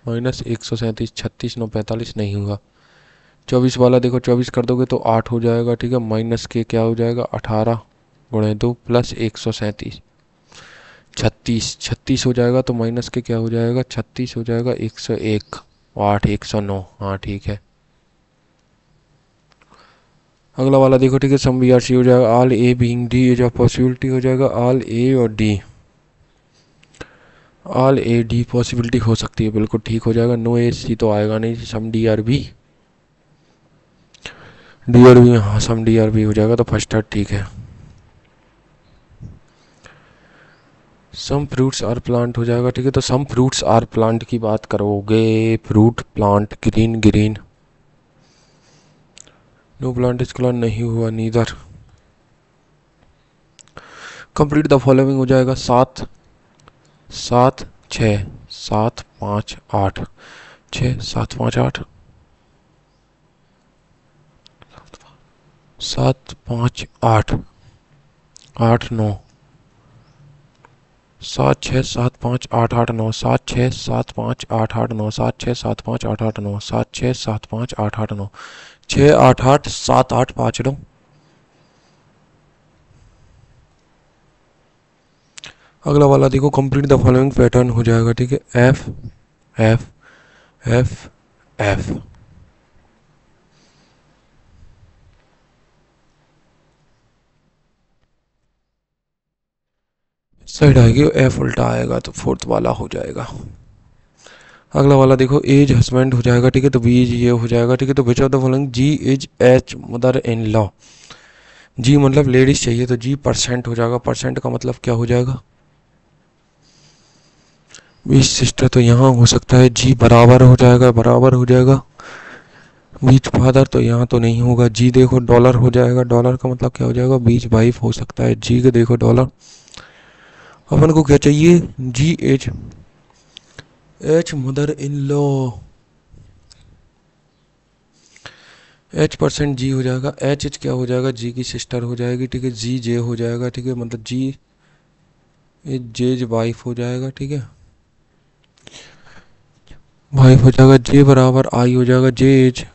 माइनस 137, 36 9 45 नहीं होगा। 24 वाला देखो, 24 कर दोगे तो 8 हो जाएगा, ठीक है। माइनस के क्या हो जाएगा, 18 गुणे 2 प्लस 137, 36 हो जाएगा। तो माइनस के क्या हो जाएगा, 36 हो जाएगा, 101, 8 109। हाँ ठीक है। अगला वाला देखो, ठीक है, सम बी आर सी हो जाएगा, all a being D is a possibility हो जाएगा, ऑल ए और D, all A D possibility हो सकती है, बिल्कुल ठीक हो जाएगा। नो ए सी तो आएगा नहीं, sum D R B, D R B, हाँ सम डी आर बी हो जाएगा। तो फर्स्ट थर्ड ठीक है। सम फ्रूट्स आर प्लांट हो जाएगा, ठीक है। तो सम फ्रूट्स आर प्लांट की बात करोगे, fruit plant, green green, no plant is plant नहीं हुआ, नीदर। कंप्लीट द फॉलोइंग हो जाएगा, 7 7 6 7 5 8, 6 7 5 8, 7 5 8 8 9, 7 6 7 5 8 8 9, 7 6 7 5 8 8 9, 7 6 7 5 8 8 9, 7 6 7 5 8 8 9, 6 8 8 7 8 5 9। अगला वाला देखो, कंप्लीट द फॉलोइंग पैटर्न हो जाएगा, ठीक है। F F F F, side आएगी, एफ उल्टा आएगा, तो फोर्थ वाला हो जाएगा। अगला वाला देखो, एज हस्बैंड हो जाएगा, ठीक है। तो बी इज ये हो जाएगा, ठीक है। तो which of the following, G is H mother in law, G मतलब लेडीज चाहिए, तो जी परसेंट हो जाएगा। परसेंट का मतलब क्या हो जाएगा, बीच सिस्टर, तो यहाँ हो सकता है जी बराबर हो जाएगा, बराबर हो जाएगा। बीच फादर तो यहाँ तो नहीं होगा। जी देखो डॉलर हो जाएगा, डॉलर का मतलब क्या हो जाएगा, बीच वाइफ हो सकता है। जी के देखो डॉलर, अपन को क्या चाहिए, G H H mother in law, H percent G हो जाएगा। एच एच क्या हो जाएगा, जी की सिस्टर हो जाएगी, ठीक है। जी जे हो जाएगा, ठीक है, मतलब जी जेज वाइफ हो जाएगा, ठीक है। वाइफ हो जाएगा, जे बराबर आई हो जाएगा, जे एच,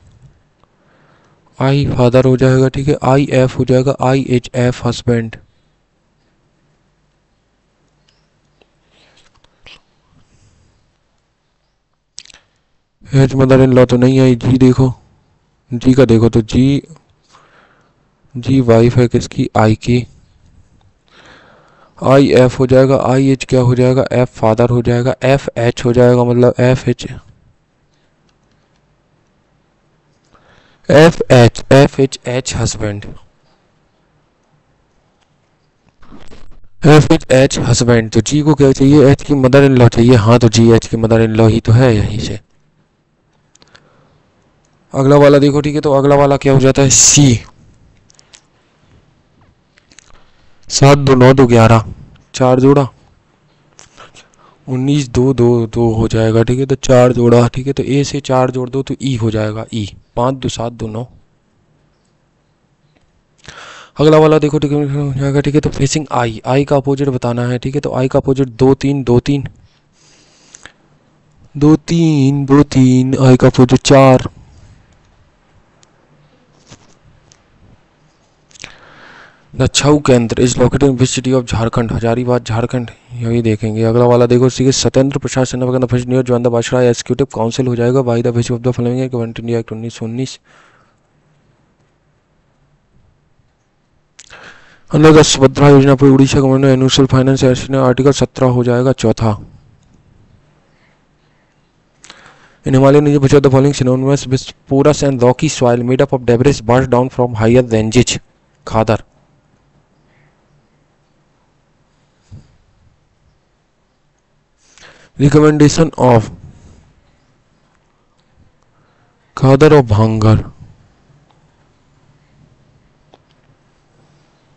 आई फादर हो जाएगा, ठीक है। आई एफ हो जाएगा, I H F husband, H mother in law तो नहीं आई। जी देखो, जी का देखो, तो जी जी वाइफ है किसकी, आई की। आई एफ हो जाएगा, आई एच क्या हो जाएगा, एफ फादर हो जाएगा, एफ एच हो जाएगा, मतलब F H, F H H husband, F H H husband. तो जी को क्या चाहिए, एच की मदर इन लॉ चाहिए। हाँ तो जी एच की मदर इन लॉ ही तो है यहीं से। अगला वाला देखो, ठीक है। तो अगला वाला क्या हो जाता है, सी, 7 2 9 2 11, 4 जोड़ा 19 2 2 2 हो जाएगा, ठीक है। तो 4 जोड़ा, ठीक है। तो ए से 4 जोड़ दो तो ई हो जाएगा, ई 5 2 7 2 9। अगला वाला देखो, ठीक है, हो जाएगा, ठीक है। तो फेसिंग आई, आई का अपोजिट बताना है, ठीक है। तो आई का अपोजिट 2 3 2 3 2 3 2 3, आई का opposite 4, the Chhau Kendra is located in which city of Jharkhand, Hazaribagh Jharkhand, यही देखेंगे। अगला वाला देखो, Satyendra Prasad Sinha first new join the बादशाह एग्जीक्यूटिव काउंसिल हो जाएगा by the which of the following government India act 1919। Under the Subhadra Yojana पर Orissa government annual finance article 17 हो जाएगा चौथा। In Himalayan region, which of the following synonymous with porous and rocky soil made up of debris burst down from higher ranges? Khadar. Recommendation of Khadar or Bhangar?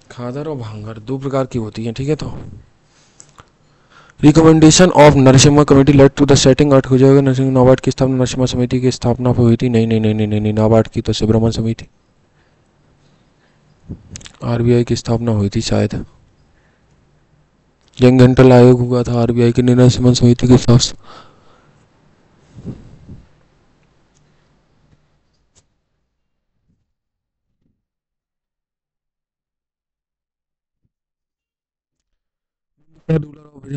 खादर और भांगर दो प्रकार की होती हैं, ठीक है। तो recommendation of Narasimha committee led to the setting आर्ट हो जाएगा। नरसिम्हा नाबार्ड की स्थापना नरसिम्हा समिति की स्थापना पर हुई थी। नहीं नहीं नहीं नहीं नहीं, नहीं नाबार्ड की तो सुब्रमण्य समिति। आरबीआई की स्थापना हुई थी शायद, यंग घंटल आयोग हुआ था आरबीआई की नरसिम्हा समिति के साथ।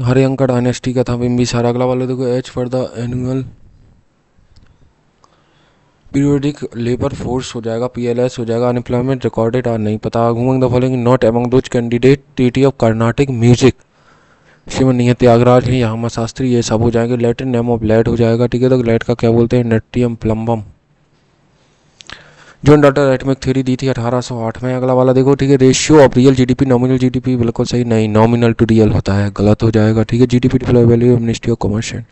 हरियंका डायनेस्टी का था बिंबिसार। अगला वाला देखो, H for the annual periodic labour force हो जाएगा, पीएलएस हो जाएगा। अनएम्प्लॉयमेंट रिकॉर्डेड आर नहीं पता। Among the following not among those candidate टीटी ऑफ कर्नाटिक म्यूजिक, श्रीमन नहीं त्यागराज है, यहाँ शास्त्री, ये सब हो जाएंगे। लैटिन नेम ऑफ लैट हो जाएगा, ठीक है। तो लैट का क्या बोलते हैं, नेटियम plumbum. John Dalton atomic theory दी थी 1808 में। अगला वाला देखो, ठीक है, ratio of real GDP nominal GDP, बिल्कुल सही नहीं, नॉमिनल टू रियल होता है, गलत हो जाएगा, ठीक है। GDP deploy value of ministry of commerce and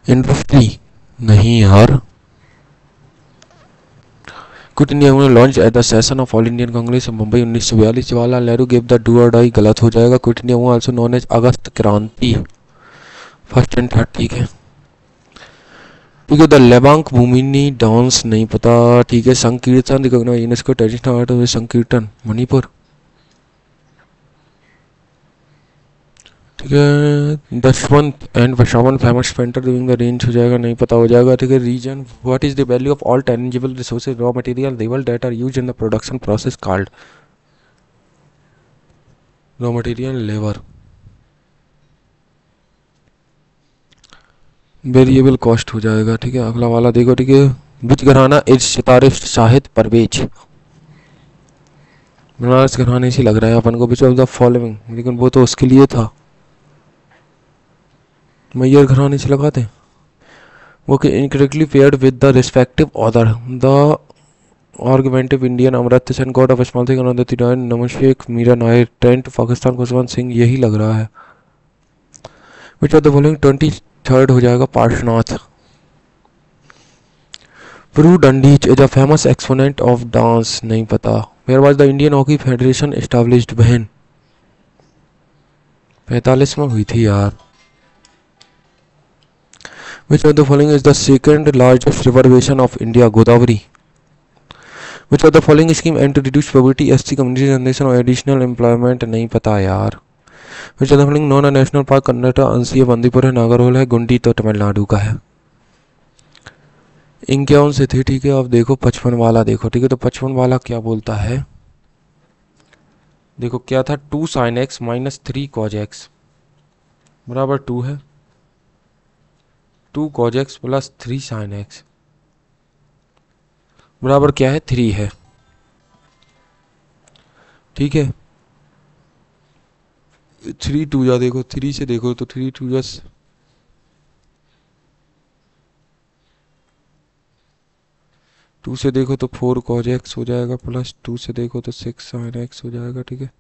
industry, नहीं यार। Quit India movement launch at the session of all Indian Congress Mumbai 1942। Jawaharlal Nehru give the do or die, गलत हो जाएगा। Quit India movement also known as August Kranti, first and third, ठीक है। ठीक है, the Lebang भूमिनी dance नहीं पता, ठीक है। Sankirtan recognised UNESCO traditional art of Sankirtan, Manipur, ठीक है। Daswanth and Basawan famous painter during the range हो जाएगा, नहीं पता हो जाएगा, ठीक है। Reason, what is the value of all tangible resources raw material level that are used in the production process called raw material labour, variable cost हो जाएगा, ठीक है। अगला वाला देखो, ठीक है, विच घराना इज सितारे शाहिद परवेज, बनारस घराने से लग रहा है अपन को। विच ऑफ द फॉलोइंग, लेकिन वो तो उसके लिए था, मैयर घराने से लगाते हैं वो कि incorrectly paired with the respective order the argumentative Indian Amartya Sen god of small thing another तिरान नमशेख मीरा नायर टेंट पाकिस्तान खुशवंत सिंह, यही लग रहा है। Which of the following 23rd हो जाएगा, पार्शनाथ। प्रू डंडीच is a famous exponent of dance, नहीं पता। Where was the Indian hockey federation established, बहन 45 में हुई थी यार। Which of the following is the second largest river basin of India? Godavari. Which of the following scheme aim to reduce poverty, SC community generation or additional employment? नहीं पता यार। Which of the following non national park कन्नटा अंशीय Bandipur है, नागरहोल है, गुंडी तो तमिलनाडु का है। इक्यावन से थी, ठीक है। अब देखो 55 वाला देखो, ठीक है। तो 55 वाला क्या बोलता है, देखो क्या था, 2 sin x minus 3 cos x बराबर 2 है, 2 cos x plus 3 sin x बराबर क्या है, 3 है, ठीक है। 3 2 जा देखो, 3 से देखो तो 3 2 जा 2 से देखो तो 4 cos x हो जाएगा, प्लस 2 से देखो तो 6 sin x हो जाएगा, ठीक है।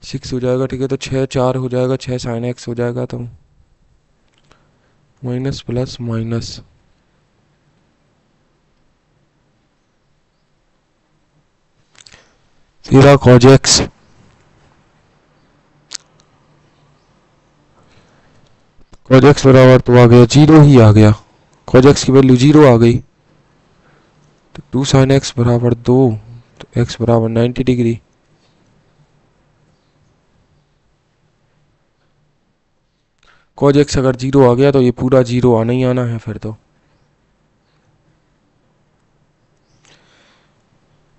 6 हो जाएगा, ठीक है। तो 6 4 हो जाएगा, 6 sin x हो जाएगा, तो माइनस प्लस माइनस, तेरा cos x बराबर तो आ गया 0 ही आ गया, cos x की वैल्यू 0 आ गई। तो 2 sin x बराबर 2, तो x बराबर 90 डिग्री। cos x अगर 0 आ गया तो ये पूरा 0 आना ही आना है फिर तो।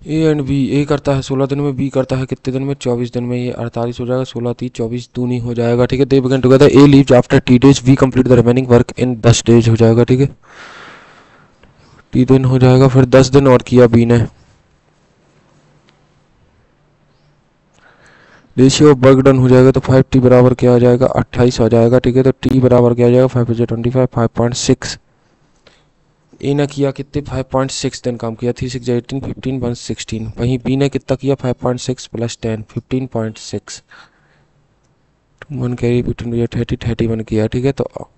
ए एंड बी, ए करता है 16 दिन में, बी करता है कितने दिन में, 24 दिन में। ये 48 हो जाएगा, 16 30 24 दूनी हो जाएगा, ठीक है। They began together, A leaves after टी days, B complete the remaining work in 10 days हो जाएगा, ठीक है। टी दिन हो जाएगा, फिर 10 दिन और किया बी ने। रेशियो ऑफ वर्क डन हो जाएगा तो 5t बराबर क्या आ जाएगा, 28 आ जाएगा, ठीक है। तो टी बराबर क्या आ जाएगा, 5 25 5.6। ए ने किया कितने, 5.6 दिन काम किया, 3 6 18 15 1 16। वहीं बी ने कितना किया, 5.6 प्लस 10 15.6। 1 कैरी 15 30 31 किया, ठीक है। तो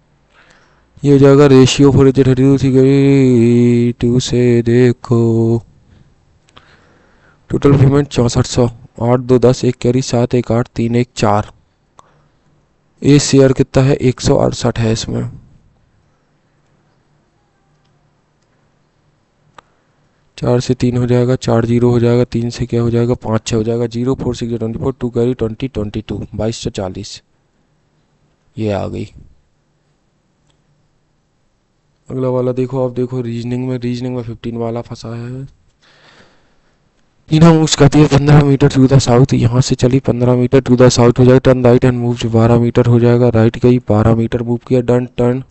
ये हो जाएगा रेशियो फॉर 32 से देखो टोटल पेमेंट 6400, 8 2 10, 1 कैरी 7 1 8 3 1 4। ए शेयर कितना है, 168 है इसमें। चार से 3 हो जाएगा, 4 0 हो जाएगा, 3 से क्या हो जाएगा, 5 6 हो जाएगा, 0 4 6 24 2 कैरी 20 22 2240। ये आ गई। अगला वाला देखो, आप देखो रीजनिंग में 15 वाला फंसा है। टीना मूव्स करती है 15 मीटर टू द साउथ, यहाँ से चली 15 मीटर टू द साउथ हो जाएगा, turn right and move 12 metre हो जाएगा, राइट गई 12 मीटर मूव किया, डन टर्न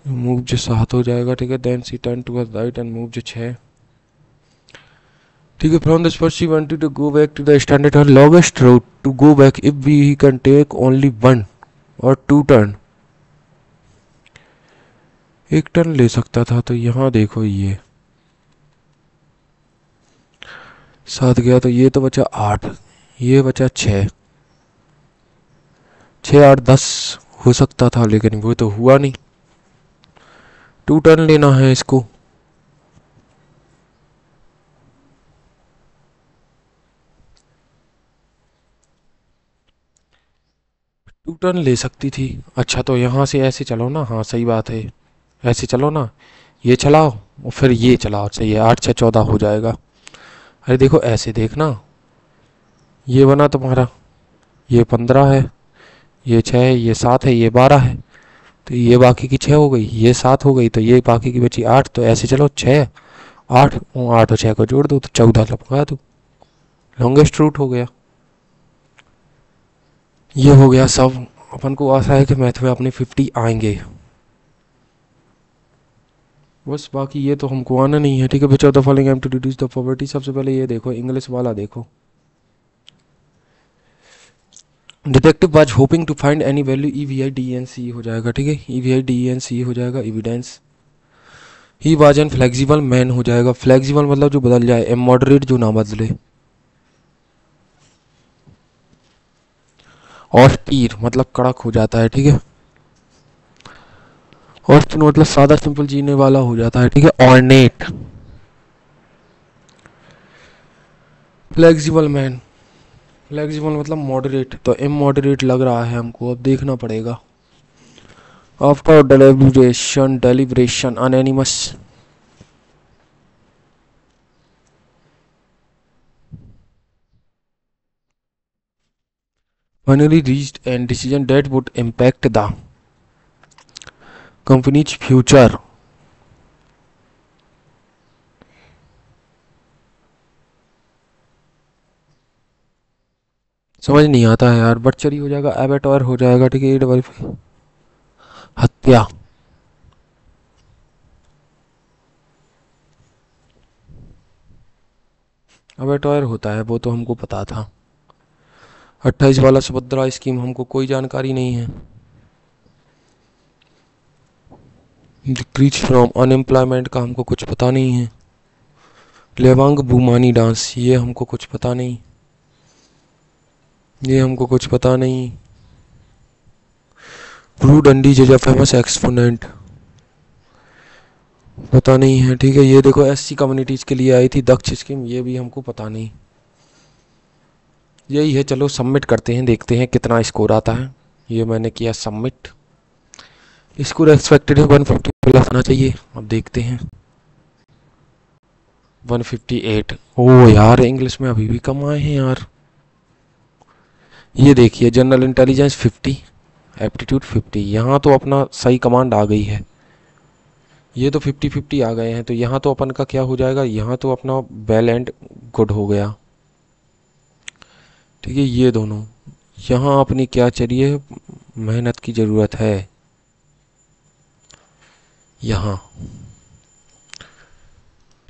मूव 7 हो जाएगा, ठीक है। Then she turn to the right and move 6, ठीक है। From this she wanted to go back to the standard, her longest route to go back if we he can take only 1 और 2 turn. एक turn ले सकता था, तो यहाँ देखो ये 7 गया, तो ये तो बचा 8, ये बचा 6 6 8 10 हो सकता था, लेकिन वो तो हुआ नहीं। 2 टर्न लेना है इसको। टू टर्न ले सकती थी। अच्छा तो यहाँ से ऐसे चलो ना, हाँ सही बात है, ऐसे चलो ना, ये चलाओ और फिर ये चलाओ, सही है। 8 6 14 हो जाएगा। अरे देखो ऐसे देखना, ये बना तुम्हारा, ये 15 है, ये 6 है, ये 7 है, ये 12 है, तो ये बाकी की 6 हो गई, ये 7 हो गई, तो ये बाकी की बची 8। तो ऐसे चलो 6 8 8 और 6 को जोड़ दो तो 14 लगा दो, लॉन्गेस्ट रूट हो गया। ये हो गया सब। अपन को आशा है कि मैथ में अपने 50 आएंगे, बस बाकी ये तो हमको आना नहीं है, ठीक है। Which of the following aim to reduce the poverty, सबसे पहले ये देखो इंग्लिश वाला देखो। Detective was hoping to find any value, EVIDENCE हो जाएगा, ठीक है। EVIDENCE हो जाएगा, evidence. He was an flexible man हो जाएगा, फ्लेक्सिबल मतलब जो बदल जाए, एम मॉडरेट जो ना बदले। और टीर मतलब कड़क हो जाता है, ठीक है। और मतलब सादा सिंपल जीने वाला हो जाता है, ठीक है। ऑर्नेट, फ्लेक्सिबल मैन, फ्लेक्सिबल मतलब मॉडरेट, तो एम मॉडरेट लग रहा है हमको, अब देखना पड़ेगा। After deliberation unanimous, finally reached a decision that would impact the company's future। समझ नहीं आता है यार, बटचरी हो जाएगा, एबेटॉर हो जाएगा, ठीक है। हत्या, एबेटॉर होता है, वो तो हमको पता था। 28 वाला सुभद्रा स्कीम हमको कोई जानकारी नहीं है। डिक्रीज फ्रॉम अनएम्प्लॉयमेंट का हमको कुछ पता नहीं है। लेवांग बुमानी डांस, ये हमको कुछ पता नहीं, ये हमको कुछ पता नहीं। ब्रू डंडी जो फेमस एक्सपोनेंट, पता नहीं है, ठीक है। ये देखो SC कम्युनिटीज के लिए आई थी दक्ष स्कीम, ये भी हमको पता नहीं। यही है, चलो सबमिट करते हैं, देखते हैं कितना स्कोर आता है। ये मैंने किया सबमिट, स्कोर एक्सपेक्टेड है 150 प्लस आना चाहिए, अब देखते हैं। 158, ओ यार इंग्लिश में अभी भी कम आए हैं यार। ये देखिए जनरल इंटेलिजेंस 50, एप्टीट्यूड 50, यहाँ तो अपना सही कमांड आ गई है। ये तो 50-50 आ गए हैं, तो यहाँ तो अपन का क्या हो जाएगा, यहाँ तो अपना वेल एंड गुड हो गया। ठीक है, ये दोनों यहाँ अपनी क्या चाहिए, मेहनत की ज़रूरत है। यहाँ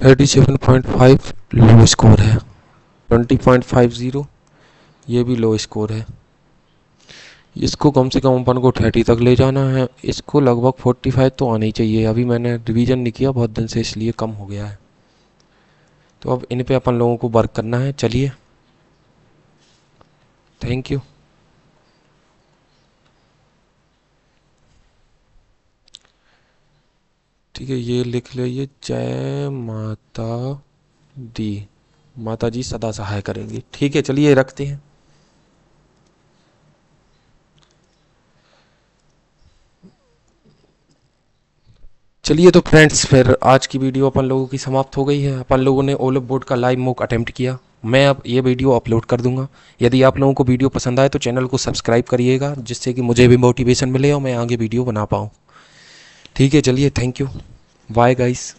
37.5 लो स्कोर है, 20.50 ये भी लो स्कोर है। इसको कम से कम अपन को 30 तक ले जाना है, इसको लगभग 45 तो आना ही चाहिए। अभी मैंने रिवीजन नहीं किया बहुत दिन से, इसलिए कम हो गया है। तो अब इन पे अपन लोगों को वर्क करना है। चलिए, थैंक यू। ठीक है, ये लिख लीजिए, जय माता दी, माता जी सदा सहाय करेंगी। ठीक है, चलिए रखते हैं। चलिए तो फ्रेंड्स, फिर आज की वीडियो अपन लोगों की समाप्त हो गई है। अपन लोगों ने ओलिव बोर्ड का लाइव मॉक अटेम्प्ट किया। मैं अब ये वीडियो अपलोड कर दूंगा। यदि आप लोगों को वीडियो पसंद आए तो चैनल को सब्सक्राइब करिएगा, जिससे कि मुझे भी मोटिवेशन मिले और मैं आगे वीडियो बना पाऊँ। ठीक है, चलिए, थैंक यू, बाय गाइस।